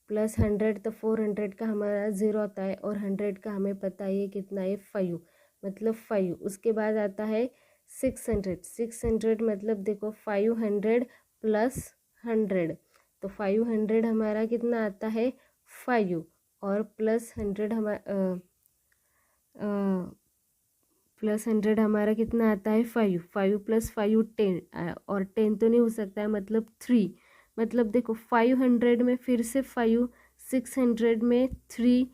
प्लस 100, तो 400 का हमारा 0 आता है, और 100 का हमें पता है कितना है 5, मतलब 5। उसके बाद आता है 600। 600 मतलब देखो 500 प्लस 100, तो 500 हमारा कितना आता है 5, और प्लस 100 प्लस 100 हमारा कितना आता है 5। 5 प्लस 5 10, और 10 तो नहीं हो सकता है, मतलब 3। मतलब देखो 500 में फिर से 5, 600 में 3,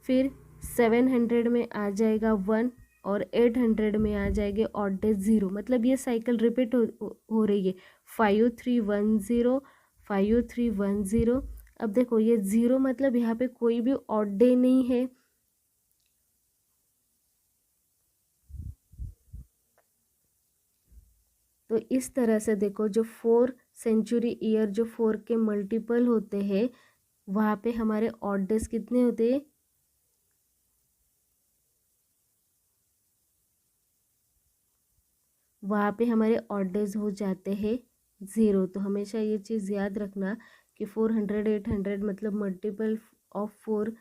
फिर 700 में आ जाएगा 1, और 800 में आ जाएंगे ऑड डेज 0, मतलब ये साइकिल रिपीट हो रही है 5310, 5310। अब देखो ये 0 मतलब यहाँ पे कोई भी ऑड डे नहीं है, तो इस तरह से देखो जो 4 सेंचुरी ईयर, जो 4 के मल्टीपल होते हैं, वहाँ पे हमारे ऑड डेज कितने होते हैं, वहाँ पे हमारे ऑड डेज हो जाते हैं 0। तो हमेशा ये चीज़ याद रखना कि 400 800 मतलब मल्टीपल ऑफ 4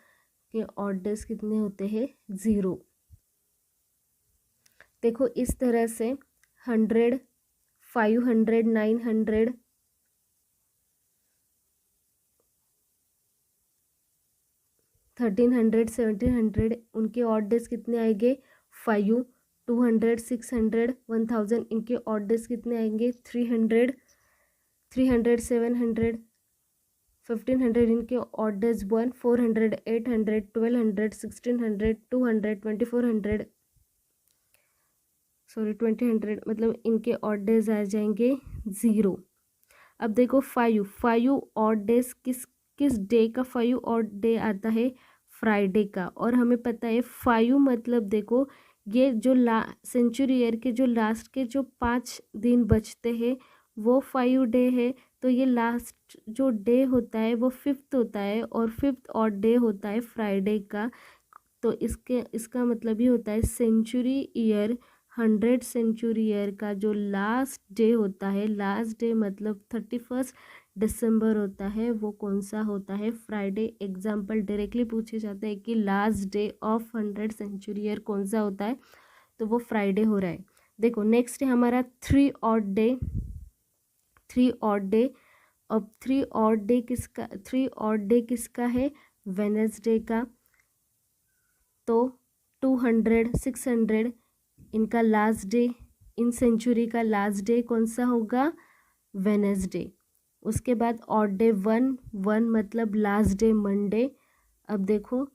के ऑड डेज कितने होते हैं 0। देखो इस तरह से 100, 500, 900, 1300 1700 उनके ऑड डेज कितने आएंगे 5, 200 600 1000 इनके ऑड डेज कितने आएंगे 300 700 1500 इनके ऑड डेज 1, 400 800 1200 1600 200 2400 सॉरी 2000 मतलब इनके ऑड डेज आ जाएंगे 0। अब देखो 5 ऑड डेज किस डे का 5 ऑड डे आता है फ्राइडे का। और हमें पता है 5 मतलब देखो ये जो सेंचुरी ईयर के जो लास्ट के जो 5 दिन बचते हैं वो 5 डे है। तो ये लास्ट जो डे होता है वो 5th होता है और 5th ऑड डे होता है फ्राइडे का। तो इसका मतलब ये होता है सेंचुरी ईयर 100 सेंचुरी ईयर का जो लास्ट डे होता है, लास्ट डे मतलब 31 दिसंबर होता है, वो कौन सा होता है फ्राइडे। एग्जाम्पल डायरेक्टली पूछे जाते हैं कि last day of 100 century year कौन सा होता है, तो वो फ्राइडे हो रहा है। देखो नेक्स्ट है हमारा 3 ऑड डे। 3 ऑड डे, अब 3 ऑड डे किसका है वेडनेसडे का। तो 200 600 इनका लास्ट डे, इन सेंचुरी का लास्ट डे कौन सा होगा वेडनेसडे। उसके बाद ऑड डे 1 मतलब लास्ट डे मंडे। अब देखो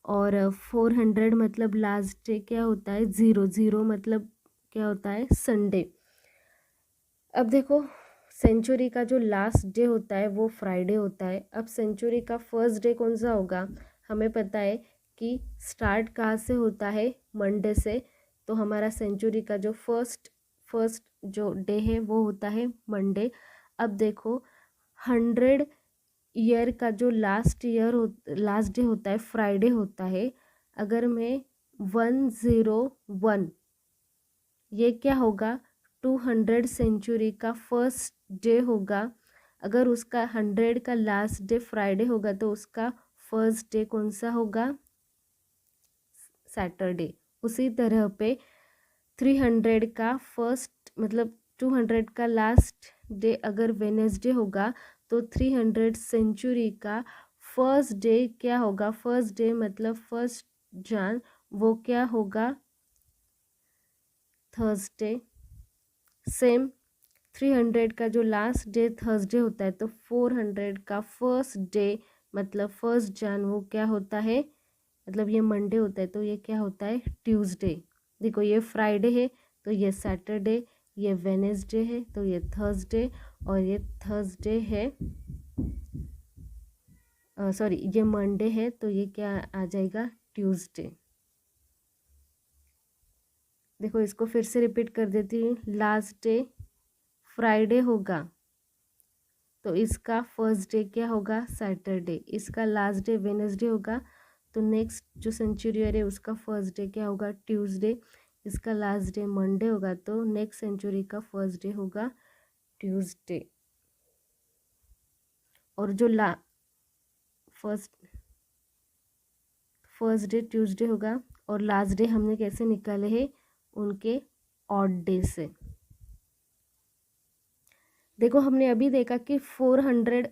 और 400 मतलब लास्ट डे क्या होता है 0 मतलब क्या होता है संडे। अब देखो सेंचुरी का जो लास्ट डे होता है वो फ्राइडे होता है। अब सेंचुरी का फर्स्ट डे कौन सा होगा, हमें पता है कि स्टार्ट कहाँ से होता है मंडे से। तो हमारा सेंचुरी का जो फर्स्ट जो डे है वो होता है मंडे। अब देखो 100 ईयर का जो लास्ट डे होता है फ्राइडे होता है। अगर मैं 101 ये क्या होगा 200 सेंचुरी का फर्स्ट डे होगा। अगर उसका 100 का लास्ट डे फ्राइडे होगा तो उसका फर्स्ट डे कौन सा होगा सैटरडे। उसी तरह पे 300 का फर्स्ट मतलब 200 का लास्ट डे अगर वेडनेसडे होगा तो 300 सेंचुरी का फर्स्ट डे क्या होगा, फर्स्ट डे मतलब 1 जन वो क्या होगा थर्सडे। सेम 300 का जो लास्ट डे थर्सडे होता है तो 400 का फर्स्ट डे मतलब 1 जन वो क्या होता है मतलब ये मंडे होता है तो ये क्या होता है ट्यूसडे। देखो ये फ्राइडे है तो ये सैटरडे, ये वेडनेसडे है तो ये थर्सडे, और ये थर्सडे है सॉरी ये मंडे है तो ये क्या आ जाएगा ट्यूसडे। देखो इसको फिर से रिपीट कर देती हूँ। लास्ट डे फ्राइडे होगा तो इसका फर्स्ट डे क्या होगा सैटरडे। इसका लास्ट डे वेडनेसडे होगा तो नेक्स्ट जो सेंचुरी ईयर है उसका फर्स्ट डे क्या होगा ट्यूसडे। इसका लास्ट डे मंडे होगा तो नेक्स्ट सेंचुरी का फर्स्ट डे होगा ट्यूसडे। और जो फर्स्ट डे ट्यूसडे होगा और लास्ट डे हमने कैसे निकाले हैं उनके ऑड डे से। देखो हमने अभी देखा कि 400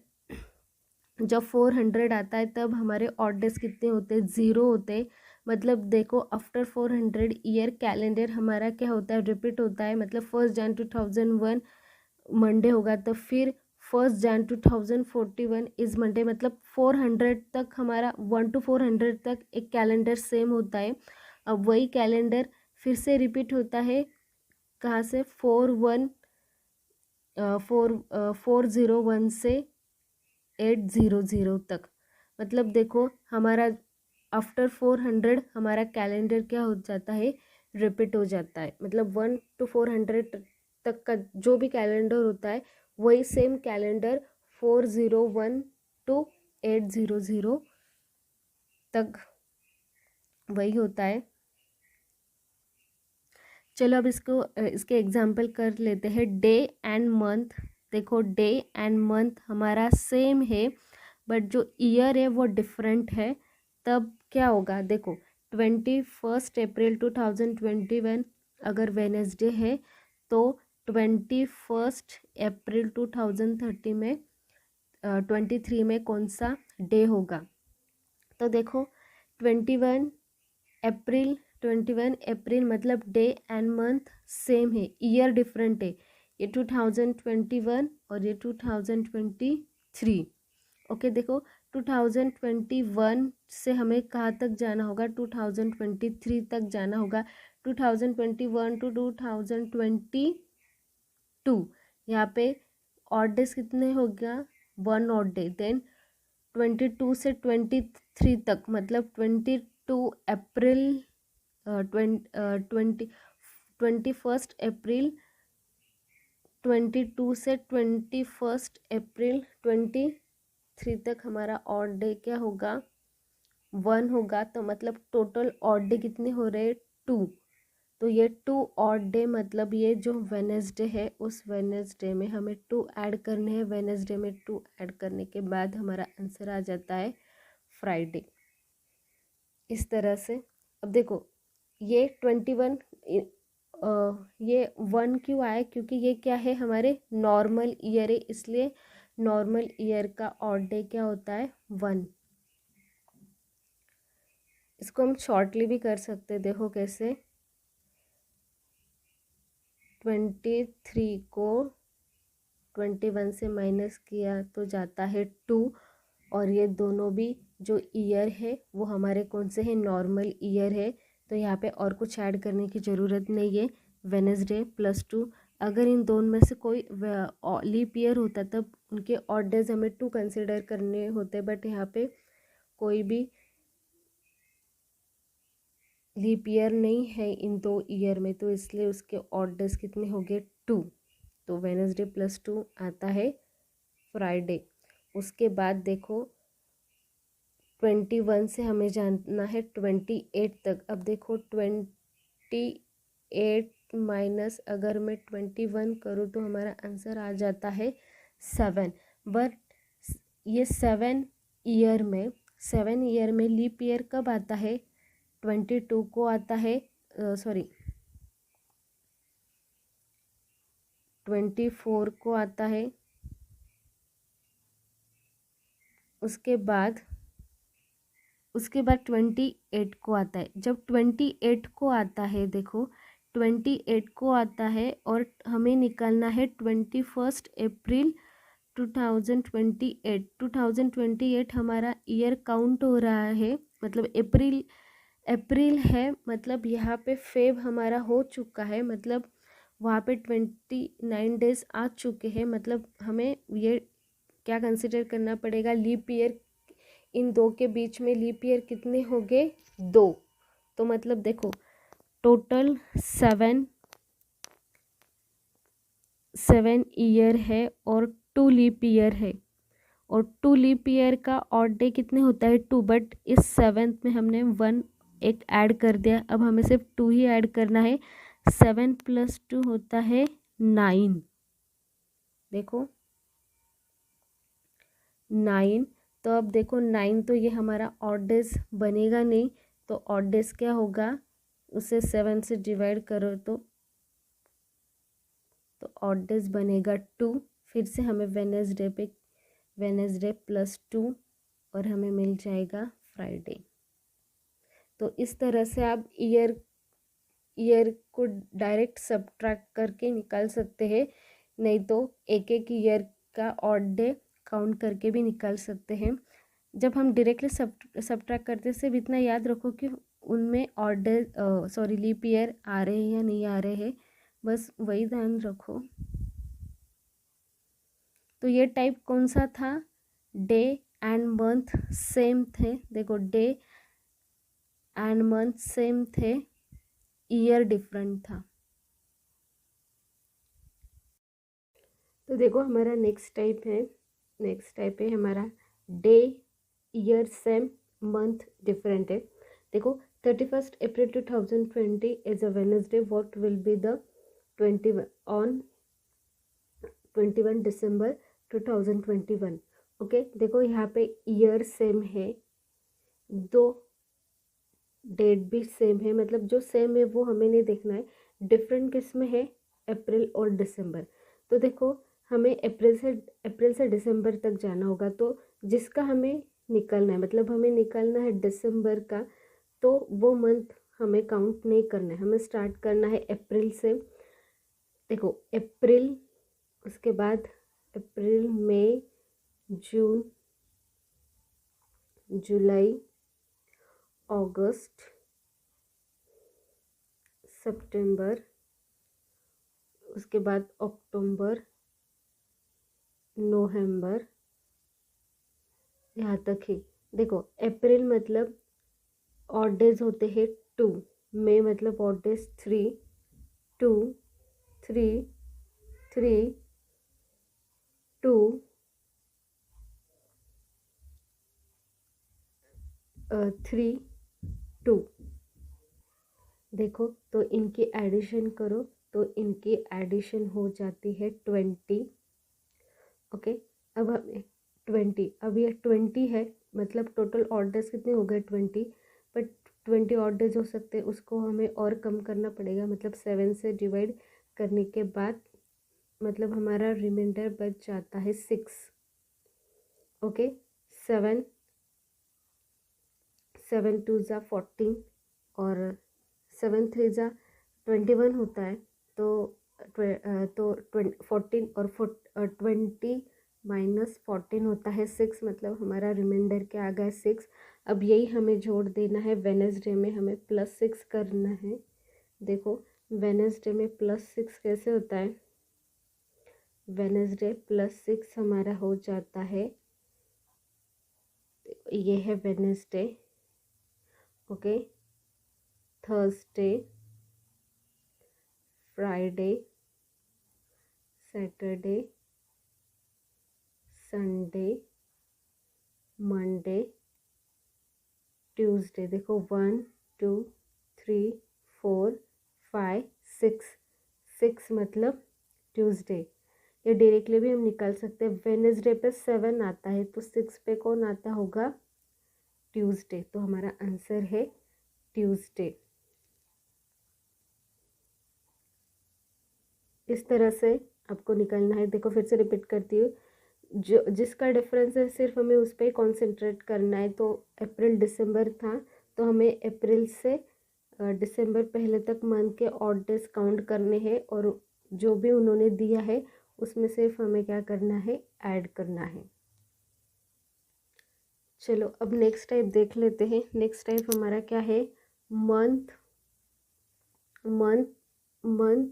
जब 400 आता है तब हमारे ऑड डेज कितने होते हैं 0 होते हैं। मतलब देखो आफ्टर 400 ईयर कैलेंडर हमारा क्या होता है रिपीट होता है। मतलब 1 जन 2001 मंडे होगा तो फिर 1 जन 2041 इज मंडे। मतलब 400 तक हमारा 1 to 400 तक एक कैलेंडर सेम होता है। अब वही कैलेंडर फिर से रिपीट होता है कहाँ से 401 से 800 तक। मतलब देखो हमारा आफ्टर 400 हमारा कैलेंडर क्या हो जाता है रिपीट हो जाता है। मतलब 1 to 400 तक का जो भी कैलेंडर होता है वही सेम कैलेंडर 401 to 800 तक वही होता है। चलो अब इसके एग्जाम्पल कर लेते हैं। डे एंड मंथ, देखो डे एंड मंथ हमारा सेम है बट जो ईयर है वो डिफरेंट है। तब क्या होगा देखो 21 अप्रैल 2021 अगर वेडनेसडे है तो 21 अप्रैल 2030 में 23 में कौन सा डे होगा। तो देखो 21 अप्रैल मतलब डे एंड मंथ सेम है, ईयर डिफरेंट है। ये 2021 और ये 2023। ओके देखो 2021 से हमें कहाँ तक जाना होगा, 2023 तक जाना होगा। 2021 टू 2022 यहाँ पे ऑड डेज कितने हो गया, 1 ऑड डे। देन 22 से 23 तक मतलब 22 अप्रैल 21 अप्रैल 22 से 21 अप्रैल 23 तक हमारा ऑड डे क्या होगा, 1 होगा। तो मतलब टोटल ऑड डे कितने हो रहे, 2। तो ये 2 ऑड डे मतलब ये जो वेडनेसडे है उस वेडनेसडे में हमें 2 ऐड करने हैं। वेडनेसडे में 2 ऐड करने के बाद हमारा आंसर आ जाता है फ्राइडे। इस तरह से अब देखो ये 21 ये 1 क्यों आया, क्योंकि ये क्या है हमारे नॉर्मल ईयर है, इसलिए नॉर्मल ईयर का ऑड डे क्या होता है, 1। इसको हम शॉर्टली भी कर सकते, देखो कैसे, 23 को 21 से माइनस किया तो जाता है 2, और ये दोनों भी जो ईयर है वो हमारे कौन से हैं, नॉर्मल ईयर है। तो यहाँ पे और कुछ ऐड करने की ज़रूरत नहीं है। वेडनेसडे +2, अगर इन दोनों में से कोई लीप ईयर होता तब उनके ऑड डेज हमें 2 कंसिडर करने होते, बट यहाँ पे कोई भी लीप ईयर नहीं है इन 2 ईयर में, तो इसलिए उसके ऑड डेज कितने हो गए, 2। तो वेडनेसडे +2 आता है फ्राइडे। उसके बाद देखो 21 से हमें जानना है 28 तक। अब देखो 28 माइनस अगर मैं 21 करूँ तो हमारा आंसर आ जाता है 7। बट ये 7 ईयर में लीप ईयर कब आता है, 22 को आता है, 24 को आता है। उसके बाद 28 को आता है। जब 28 को आता है, देखो 28 को आता है और हमें निकालना है 21 अप्रैल 2028। 2028 हमारा ईयर काउंट हो रहा है, मतलब अप्रैल है, मतलब यहाँ पे फेब हमारा हो चुका है, मतलब वहाँ पे 29 डेज आ चुके हैं। मतलब हमें ये क्या कंसिडर करना पड़ेगा, लीप ईयर। इन 2 के बीच में लीप ईयर कितने हो गए, 2। तो मतलब देखो टोटल 7 ईयर है और 2 लीप ईयर है, और 2 लीप ईयर का ऑड डे कितने होता है, 2। बट इस 7th में हमने 1 एक ऐड कर दिया, अब हमें सिर्फ 2 ही ऐड करना है। 7 + 2 होता है 9। देखो 9। तो अब देखो 9, तो ये हमारा ऑड डेज बनेगा नहीं, तो ऑड डेज क्या होगा, उसे 7 से डिवाइड करो तो ऑड डेज बनेगा 2। फिर से हमें वेडनेसडे +2 और हमें मिल जाएगा फ्राइडे। तो इस तरह से आप ईयर को डायरेक्ट सब्ट्रैक्ट करके निकाल सकते हैं, नहीं तो एक एक ईयर का ऑड डे काउंट करके भी निकाल सकते हैं। जब हम डायरेक्टली सब्ट्रैक्ट करते सिर्फ इतना याद रखो कि उनमें ऑड डे लीप ईयर आ रहे हैं या नहीं आ रहे हैं, बस वही ध्यान रखो। तो ये टाइप कौन सा था, डे एंड मंथ सेम थे। देखो डे एंड मंथ सेम थे, ईयर डिफरेंट था। तो देखो हमारा नेक्स्ट टाइप है हमारा day year same month different है। देखो 31 अप्रैल 2020 is a Wednesday, what will be the 21 December 2021। Okay देखो यहाँ पे ईयर सेम है, 2 डेट भी सेम है, मतलब जो सेम है वो हमें नहीं देखना है, डिफरेंट किस में है, अप्रैल और दिसंबर। तो देखो हमें अप्रैल से दिसंबर तक जाना होगा, तो जिसका हमें निकलना है, मतलब हमें निकलना है दिसंबर का, तो वो मंथ हमें काउंट नहीं करना है, हमें स्टार्ट करना है अप्रैल से। देखो अप्रैल, उसके बाद अप्रैल, मई, जून, जुलाई, अगस्त, सितंबर, उसके बाद अक्टूबर, नवंबर, यहाँ तक ही। देखो अप्रैल मतलब ऑड डेज होते हैं 2, मई मतलब ऑड डेज 3, 2, 3, 3, 2, 3, 2। देखो तो इनकी एडिशन करो, तो इनकी एडिशन हो जाती है 20। ओके, अब हमें 20, अब ये 20 है, मतलब टोटल ऑड डेज कितने हो गए 20, बट 20 ऑड डेज हो सकते हैं, उसको हमें और कम करना पड़ेगा, मतलब 7 से डिवाइड करने के बाद मतलब हमारा रिमाइंडर बच जाता है 6। ओके, 7, 7 2 ज़ा 14 और 7 3 ज़ा 21 होता है, तो 14 और 20 माइनस 14 होता है 6, मतलब हमारा रिमाइंडर क्या आ गया 6। अब यही हमें जोड़ देना है, वेडनेसडे में हमें +6 करना है। देखो वेडनेसडे में +6 कैसे होता है, वेडनेसडे +6 हमारा हो जाता है, ये है Wednesday. Okay, Thursday, Friday, Saturday, Sunday, Monday, Tuesday. देखो 1 2 3 4 5 6, 6 मतलब ट्यूसडे। ये डायरेक्टली भी हम निकाल सकते हैं, वेडनेसडे पे 7 आता है, तो 6 पे कौन आता होगा, ट्यूसडे। तो हमारा आंसर है ट्यूसडे। इस तरह से आपको निकालना है। देखो फिर से रिपीट करती हूँ, जो जिसका डिफरेंस है सिर्फ हमें उस पर ही कॉन्सेंट्रेट करना है। तो अप्रैल दिसंबर था, तो हमें अप्रैल से दिसंबर पहले तक मंथ के ऑड डेज काउंट करने हैं, और जो भी उन्होंने दिया है उसमें सिर्फ हमें क्या करना है, ऐड करना है। चलो अब नेक्स्ट टाइप देख लेते हैं। नेक्स्ट टाइप हमारा क्या है, month, month, month,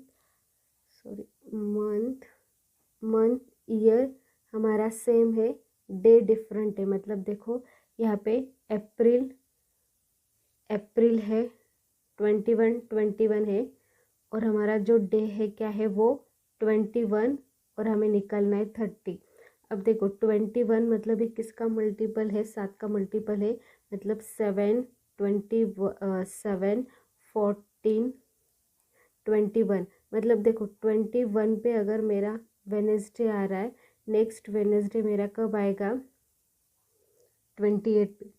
sorry, month, month, year हमारा सेम है, डे डिफरेंट है। मतलब देखो यहाँ पे अप्रैल, अप्रैल है 21, 21 है, और हमारा जो डे है क्या है, वो 21, और हमें निकालना है 30। अब देखो 21 मतलब ये किसका मल्टीपल है, 7 का मल्टीपल है, मतलब 7, 7, 14, 21। मतलब देखो 21 पे अगर मेरा वेडनेसडे आ रहा है, नेक्स्ट वेडनेसडे मेरा कब आएगा, 28 पे,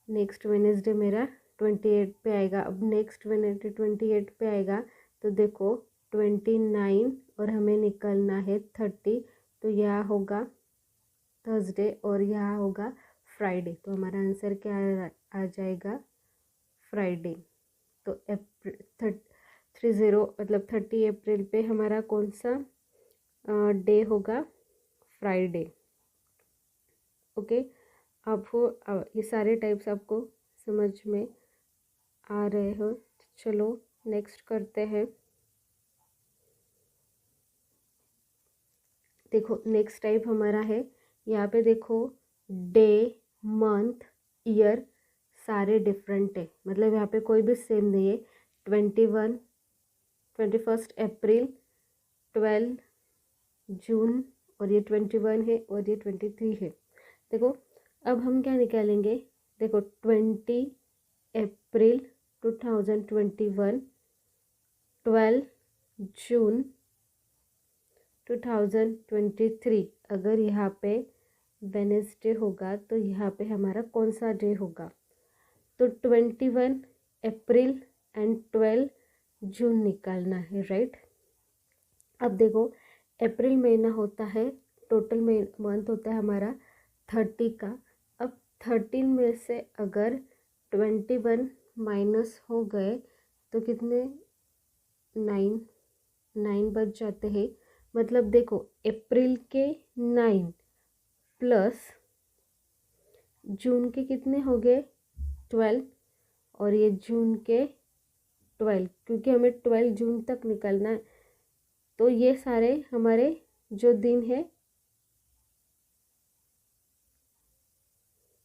नेक्स्ट वेडनेसडे मेरा 28 पे आएगा। अब नेक्स्ट वेडनेसडे 28 पे आएगा, तो देखो 29 और हमें निकलना है 30, तो यह होगा थर्सडे और यह होगा फ्राइडे। तो हमारा आंसर क्या आ जाएगा, फ्राइडे। तो अप्रैल 30 मतलब 30 अप्रैल पे हमारा कौन सा डे होगा, फ्राइडे। ओके, आपको ये सारे टाइप्स आपको समझ में आ रहे हो। चलो नेक्स्ट करते हैं। देखो नेक्स्ट टाइप हमारा है, यहाँ पे देखो डे, मंथ, ईयर सारे डिफरेंट है, मतलब यहाँ पे कोई भी सेम नहीं है। 21, 21 अप्रैल, 12 जून, और ये 21 है, और ये 23 है। देखो अब हम क्या निकालेंगे, देखो 20 अप्रैल 2021, 12 जून 2023। अगर यहाँ पे वेडनेसडे होगा तो यहाँ पे हमारा कौन सा डे होगा, तो 21 अप्रैल एंड 12 जून निकालना है, राइट। अब देखो अप्रैल महीना होता है, टोटल मंथ होता है हमारा 30 का। अब 13 में से अगर 21 माइनस हो गए तो कितने, 9 बच जाते हैं। मतलब देखो अप्रैल के 9 प्लस जून के कितने हो गए 12, और ये जून के 12, क्योंकि हमें 12 जून तक निकलना है। तो ये सारे हमारे जो दिन है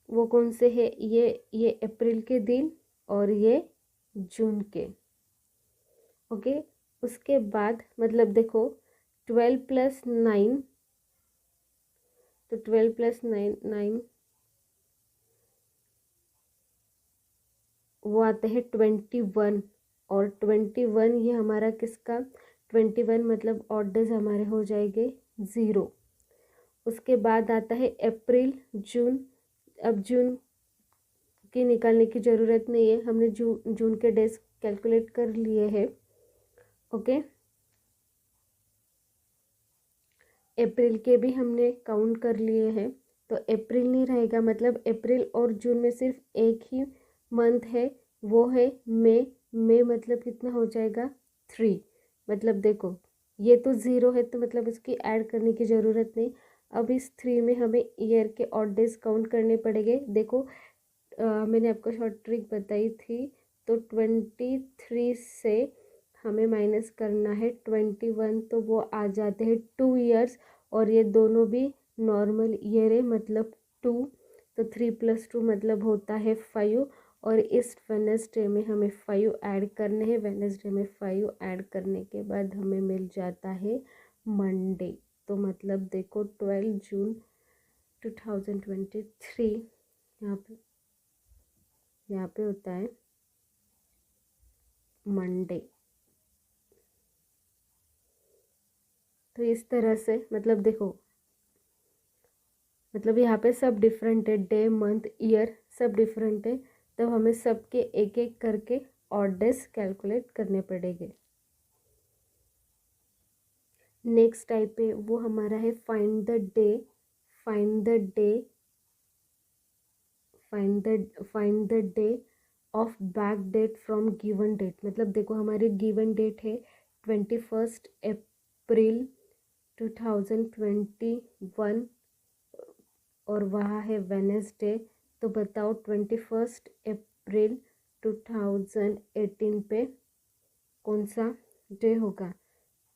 वो कौन से है, ये अप्रैल के दिन और ये जून के। ओके, उसके बाद मतलब देखो 12 प्लस 9, तो 12 प्लस 9 वो आते हैं 21, और 21 ये हमारा किसका, 21 मतलब ऑड डेज हमारे हो जाएंगे 0। उसके बाद आता है अप्रैल जून। अब जून की निकालने की ज़रूरत नहीं है, हमने जून के डेज कैलकुलेट कर लिए हैं। ओके, अप्रैल के भी हमने काउंट कर लिए हैं, तो अप्रैल नहीं रहेगा, मतलब अप्रैल और जून में सिर्फ एक ही मंथ है, वो है मई मतलब कितना हो जाएगा 3। मतलब देखो ये तो 0 है, तो मतलब इसकी ऐड करने की ज़रूरत नहीं। अब इस 3 में हमें ईयर के ऑड डेज काउंट करने पड़ेंगे। देखो मैंने आपको शॉर्ट ट्रिक बताई थी, तो 23 से हमें माइनस करना है 21, तो वो आ जाते हैं 2 ईयर्स, और ये दोनों भी नॉर्मल ईयर है मतलब 2, तो 3 + 2 मतलब होता है 5, और इस वेडनेसडे में हमें 5 ऐड करने हैं। वेडनेसडे में 5 ऐड करने के बाद हमें मिल जाता है मंडे। तो मतलब देखो 12 जून 2023 यहाँ पे होता है मंडे। तो इस तरह से मतलब देखो, मतलब यहाँ पे सब डिफरेंट है, डे मंथ ईयर सब डिफरेंट है, तब हमें सबके एक एक करके ऑड डेज कैलकुलेट करने पड़ेंगे। नेक्स्ट टाइप है वो हमारा है find the day, find the day, find the day of back date from given date. मतलब देखो हमारी गिवन डेट है 21 अप्रैल 2021, और वहाँ है वेडनेसडे। तो बताओ 21 अप्रैल 2018 पे कौन सा डे होगा।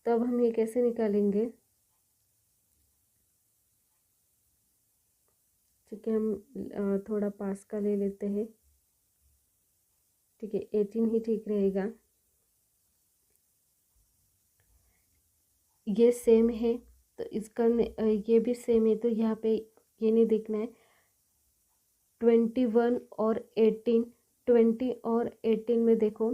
तब हम ये कैसे निकालेंगे, ठीक है हम थोड़ा पास का ले लेते हैं, ठीक है 18 ही ठीक रहेगा। ये सेम है तो इसका ये भी सेम है, तो यहाँ पे ये नहीं देखना है। 21 और 18, 20 और 18 में देखो,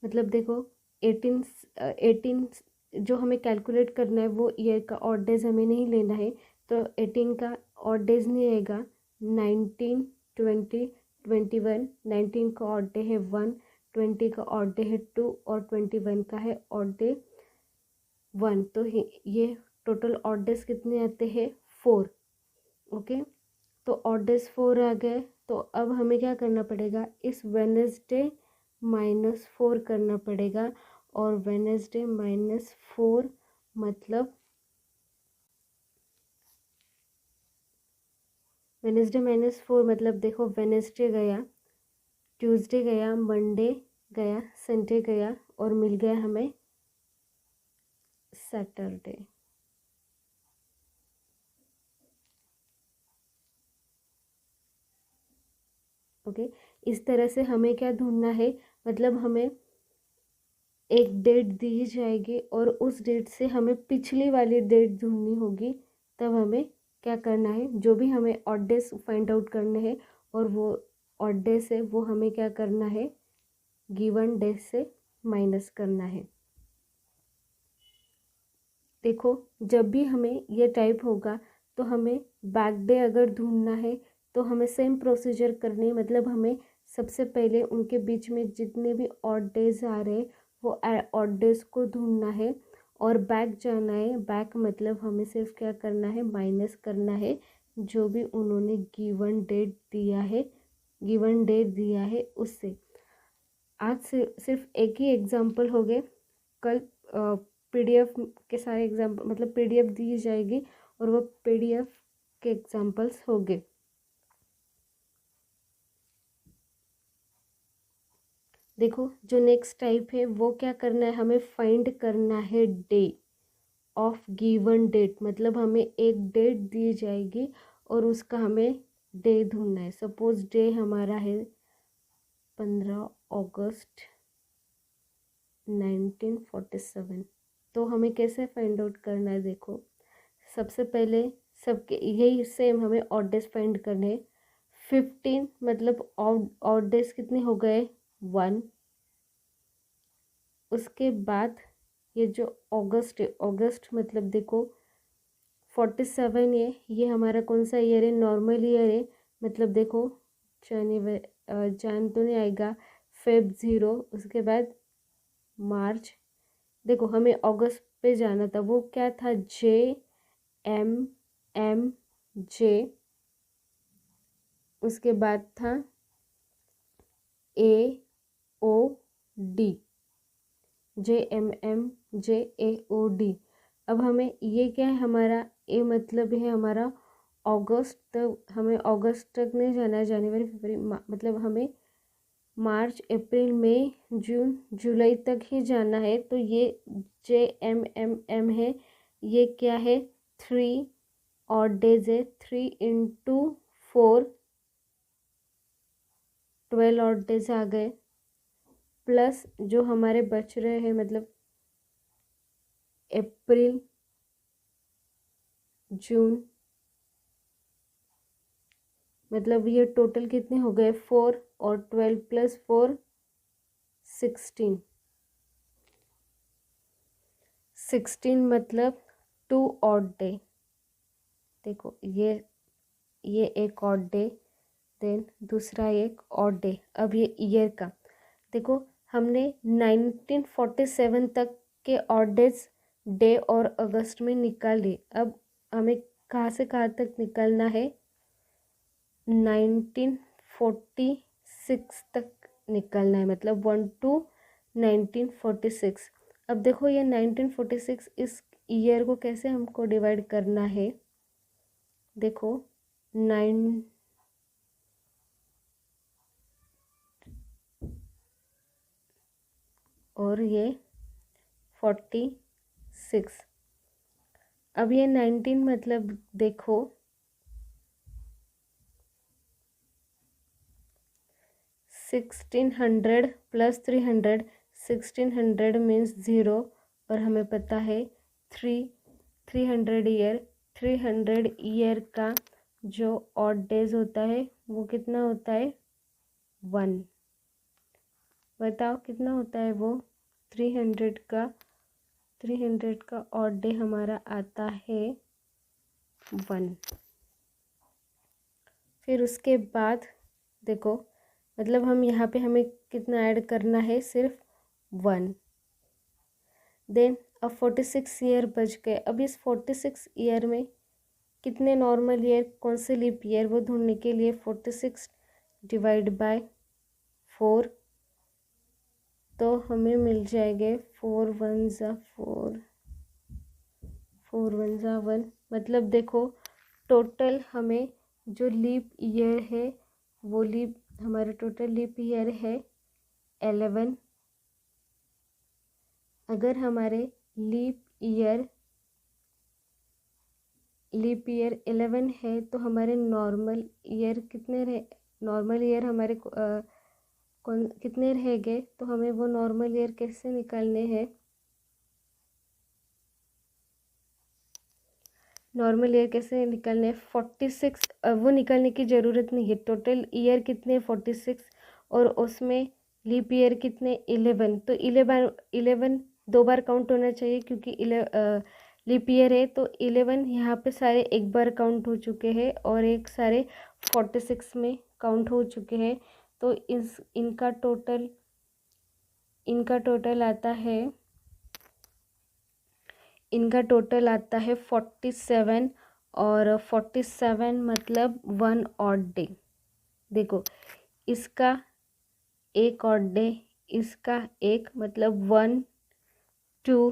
मतलब देखो 18 जो हमें कैलकुलेट करना है वो ईयर का ऑड डेज हमें नहीं लेना है, तो 18 का ऑड डेज नहीं आएगा। 19, 20, 21, 19 का ऑड डे है 1, 20 का ऑड डे है 2, और 21 का है ऑड डे 1। तो ये टोटल ऑड डेज कितने आते हैं 4। ओके, तो ऑड डेज 4 आ गए। तो अब हमें क्या करना पड़ेगा, इस वेडनेसडे -4 करना पड़ेगा, और वेडनेसडे -4 मतलब वेडनेसडे -4 मतलब देखो वेडनेसडे गया, ट्यूसडे गया, मंडे गया, संडे गया, और मिल गया हमें सैटरडे। ओके, इस तरह से हमें क्या ढूंढना है, मतलब हमें एक डेट दी जाएगी और उस डेट से हमें पिछली वाली डेट ढूंढनी होगी। तब हमें क्या करना है, जो भी हमें ऑड डेज फाइंड आउट करने हैं, और वो ऑड डेज है वो हमें क्या करना है, गिवन डेज से माइनस करना है। देखो जब भी हमें ये टाइप होगा तो हमें बैक डे अगर ढूंढना है तो हमें सेम प्रोसीजर करनी है। मतलब हमें सबसे पहले उनके बीच में जितने भी ऑड डेज आ रहे हैं वो ऑड डेज को ढूंढना है और बैक जाना है। बैक मतलब हमें सिर्फ क्या करना है, माइनस करना है जो भी उन्होंने गिवन डेट दिया है उससे। आज सिर्फ एक ही एग्जाम्पल हो गए, कल पीडीएफ के सारे एग्जाम्पल मतलब पीडीएफ दी जाएगी और वो पीडीएफ के एग्जाम्पल्स हो गए। देखो जो नेक्स्ट टाइप है वो क्या करना है, हमें फाइंड करना है डे ऑफ गिवन डेट, मतलब हमें एक डेट दी जाएगी और उसका हमें डे ढूंढना है। सपोज डे हमारा है 15 अगस्त 1947। तो हमें कैसे फाइंड आउट करना है, देखो सबसे पहले सबके यही सेम हमें ऑड डेज फाइंड करने हैं। 15 मतलब ऑड डेज कितने हो गए 1। उसके बाद ये जो अगस्त है, अगस्त मतलब देखो 47 है, ये हमारा कौन सा ईयर है, नॉर्मल ईयर है। मतलब देखो जान तो नहीं आएगा, फेब 0, उसके बाद मार्च। देखो हमें अगस्त पे जाना था, वो क्या था JMMJ। उसके बाद था AOD, JMMJAOD। अब हमें ये क्या है, हमारा ए मतलब है हमारा अगस्त तक, हमें अगस्त तक नहीं जाना है, जनवरी फरवरी मतलब हमें मार्च अप्रैल मई जून जुलाई तक ही जाना है। तो ये JMMM है, ये क्या है 3 ऑड डेज है, 3 × 4 12 ऑड डेज आ गए, प्लस जो हमारे बच रहे हैं मतलब अप्रैल जून, मतलब ये टोटल कितने हो गए 4 और 12 + 4 16 मतलब 2 ऑड डे। देखो ये एक ऑड डे, देन दूसरा एक ऑड डे। अब ये ईयर का देखो, हमने 1947 तक के ऑड डेज डे और अगस्त में निकाल लिए। अब हमें कहाँ से कहाँ तक निकालना है, 1946 तक निकालना है, मतलब 1 to 1946। अब देखो ये 1946 इस ईयर को कैसे हमको डिवाइड करना है, देखो 9 और ये 46। अब ये 19 मतलब देखो 1600 + 300, 1600 मीन्स 0 और हमें पता है 300 ईयर, 300 ईयर का जो ऑड डेज होता है वो कितना होता है 1। बताओ कितना होता है वो 300 का ऑड डे हमारा आता है 1। फिर उसके बाद देखो मतलब हम यहाँ पे हमें कितना ऐड करना है, सिर्फ 1। देन अब 46 ईयर बच गए। अब इस 46 ईयर में कितने नॉर्मल ईयर, कौन से लीप ईयर, वो ढूंढने के लिए 46 डिवाइड बाय 4, तो हमें मिल जाएंगे 4 1 ज़ा 4, 4 1 ज़ा 1। मतलब देखो टोटल हमें जो लीप ईयर है वो हमारा टोटल लीप ईयर है 11। अगर हमारे लीप ईयर 11 है तो हमारे नॉर्मल ईयर कितने रहे, नॉर्मल ईयर हमारे कौन कितने रह गए, तो हमें वो नॉर्मल ईयर कैसे निकालने हैं, नॉर्मल ईयर कैसे निकालने हैं 46। वो निकालने की ज़रूरत नहीं है, टोटल ईयर कितने 46 और उसमें लीप ईयर कितने 11। तो 11 दो बार काउंट होना चाहिए क्योंकि लीप ईयर है, तो 11 यहाँ पे सारे एक बार काउंट हो चुके हैं और एक सारे 46 में काउंट हो चुके हैं। तो इनका टोटल आता है 47 और 47 मतलब 1 ऑड डे। देखो इसका एक ऑड डे, इसका एक, मतलब 1 2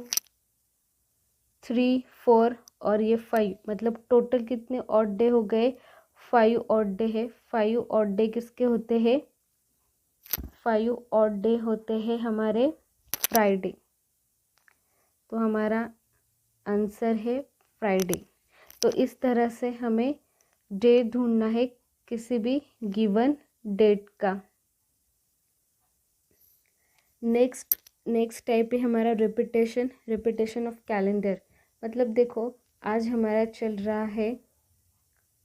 3 4 और ये 5, मतलब टोटल कितने ऑड डे हो गए? 5 ऑड डे है। 5 ऑड डे किसके होते हैं? 5 ऑड डे होते हैं हमारे फ्राइडे। तो हमारा आंसर है फ्राइडे। तो इस तरह से हमें डे ढूंढना है किसी भी गिवन डेट का। नेक्स्ट टाइप है हमारा रिपीटेशन ऑफ कैलेंडर। मतलब देखो आज हमारा चल रहा है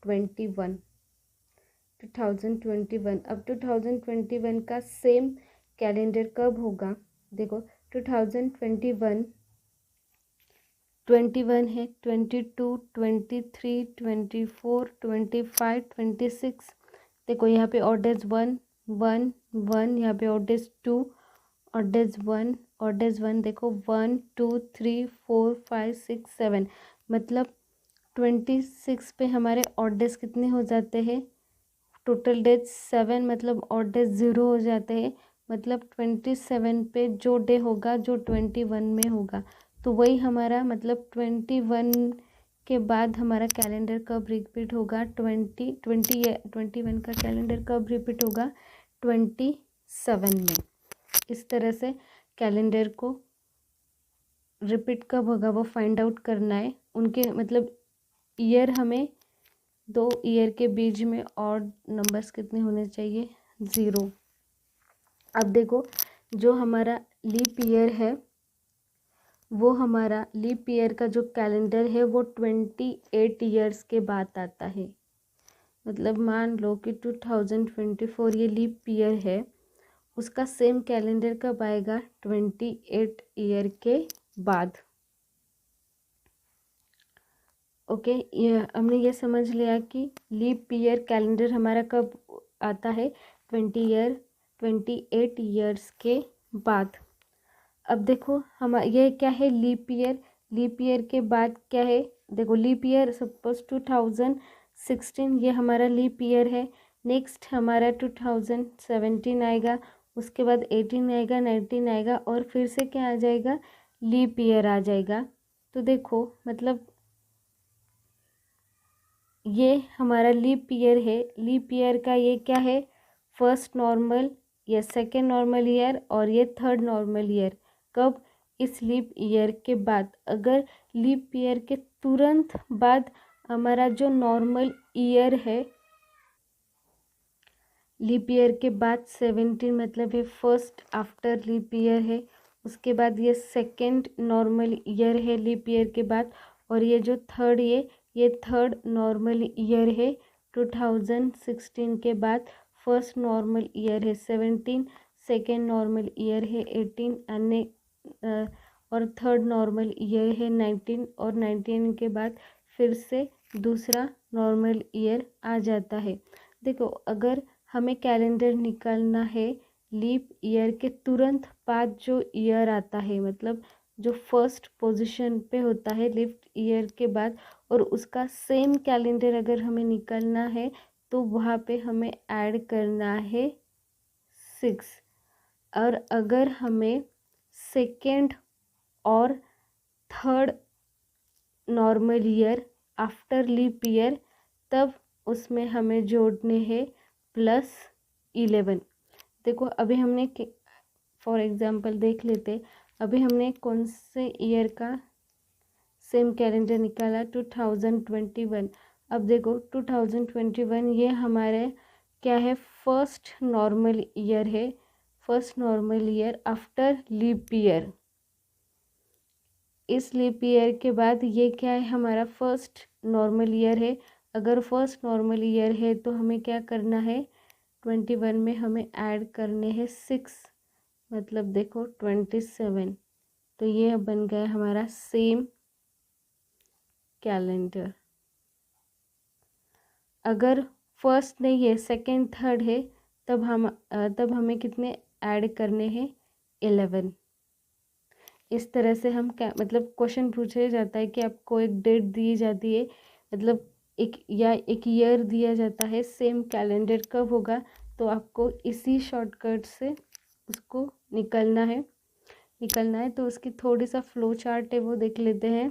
2021। अब 2021 का सेम कैलेंडर कब होगा? देखो 2021 है, 22 23 24 25 26। देखो यहाँ पे ऑड डेज 1 1 1, यहाँ पे ऑड डेज 2, ऑड डेज 1 देखो 1 2 3 4 5 6 7, मतलब 26 पे हमारे ऑड डेज कितने हो जाते हैं? टोटल डेज 7, मतलब ऑड डेज 0 हो जाते हैं। मतलब 27 पे जो डे होगा जो 21 में होगा, तो वही हमारा, मतलब 21 के बाद हमारा कैलेंडर कब रिपीट होगा? 21 का कैलेंडर कब रिपीट होगा? 27 में। इस तरह से कैलेंडर को रिपीट कब होगा वो फाइंड आउट करना है। उनके मतलब ईयर, हमें 2 ईयर के बीच में ऑड नंबर्स कितने होने चाहिए? 0। अब देखो जो हमारा लीप ईयर है, वो हमारा लीप ईयर का जो कैलेंडर है वो 28 ईयर्स के बाद आता है। मतलब मान लो कि 2024 ये लीप ईयर है, उसका सेम कैलेंडर कब आएगा? 28 ईयर के बाद। ओके, ये हमने ये समझ लिया कि लीप ईयर कैलेंडर हमारा कब आता है? 28 ईयर्स के बाद। अब देखो हम ये क्या है? लीप ईयर के बाद क्या है? देखो लीप ईयर सपोज 2016 ये हमारा लीप ईयर है। नेक्स्ट हमारा 2017 आएगा, उसके बाद 18 आएगा, 19 आएगा और फिर से क्या आ जाएगा? लीप ईयर आ जाएगा। तो देखो मतलब ये हमारा लीप ईयर है। लीप ईयर का ये क्या है? फर्स्ट नॉर्मल, ये सेकेंड नॉर्मल ईयर और ये थर्ड नॉर्मल ईयर। कब? इस लीप ईयर के बाद। अगर लीप ईयर के तुरंत बाद हमारा जो नॉर्मल ईयर है, लीप ईयर के बाद 17 मतलब ये फर्स्ट आफ्टर लीप ईयर है। उसके बाद ये सेकेंड नॉर्मल ईयर है लीप ईयर के बाद, और ये जो थर्ड ये थर्ड नॉर्मल ईयर है 2016 के बाद। फर्स्ट नॉर्मल ईयर है 17, सेकेंड नॉर्मल ईयर है 18 और थर्ड नॉर्मल ईयर है 19, और 19 के बाद फिर से दूसरा नॉर्मल ईयर आ जाता है। देखो अगर हमें कैलेंडर निकालना है लीप ईयर के तुरंत बाद जो ईयर आता है, मतलब जो फर्स्ट पोजीशन पे होता है लीप ईयर के बाद, और उसका सेम कैलेंडर अगर हमें निकालना है तो वहाँ पे हमें ऐड करना है 6। और अगर हमें सेकेंड और third normal year after leap year, तब उसमें हमें जोड़ने हैं +11। देखो अभी हमने फॉर एग्जांपल देख लेते, अभी हमने कौन से ईयर का सेम कैलेंडर निकाला? 2021। अब देखो 2021 ये हमारे क्या है? फर्स्ट नॉर्मल ईयर है, first normal year after leap year. इस लीप ईयर के बाद ये क्या है? हमारा फर्स्ट नॉर्मल ईयर है। अगर फर्स्ट नॉर्मल ईयर है तो हमें क्या करना है? 21 में हमें ऐड करने हैं 6, मतलब देखो 27। तो ये बन गया हमारा सेम कैलेंडर। अगर फर्स्ट नहीं है, सेकंड थर्ड है, तब हमें कितने ऐड करने हैं? 11। इस तरह से हम क्या मतलब क्वेश्चन पूछा जाता है कि आपको एक डेट दी जाती है, मतलब एक ईयर दिया जाता है, सेम कैलेंडर कब होगा, तो आपको इसी शॉर्टकट से उसको निकलना है। तो उसकी थोड़ी सा फ्लो चार्ट है वो देख लेते हैं।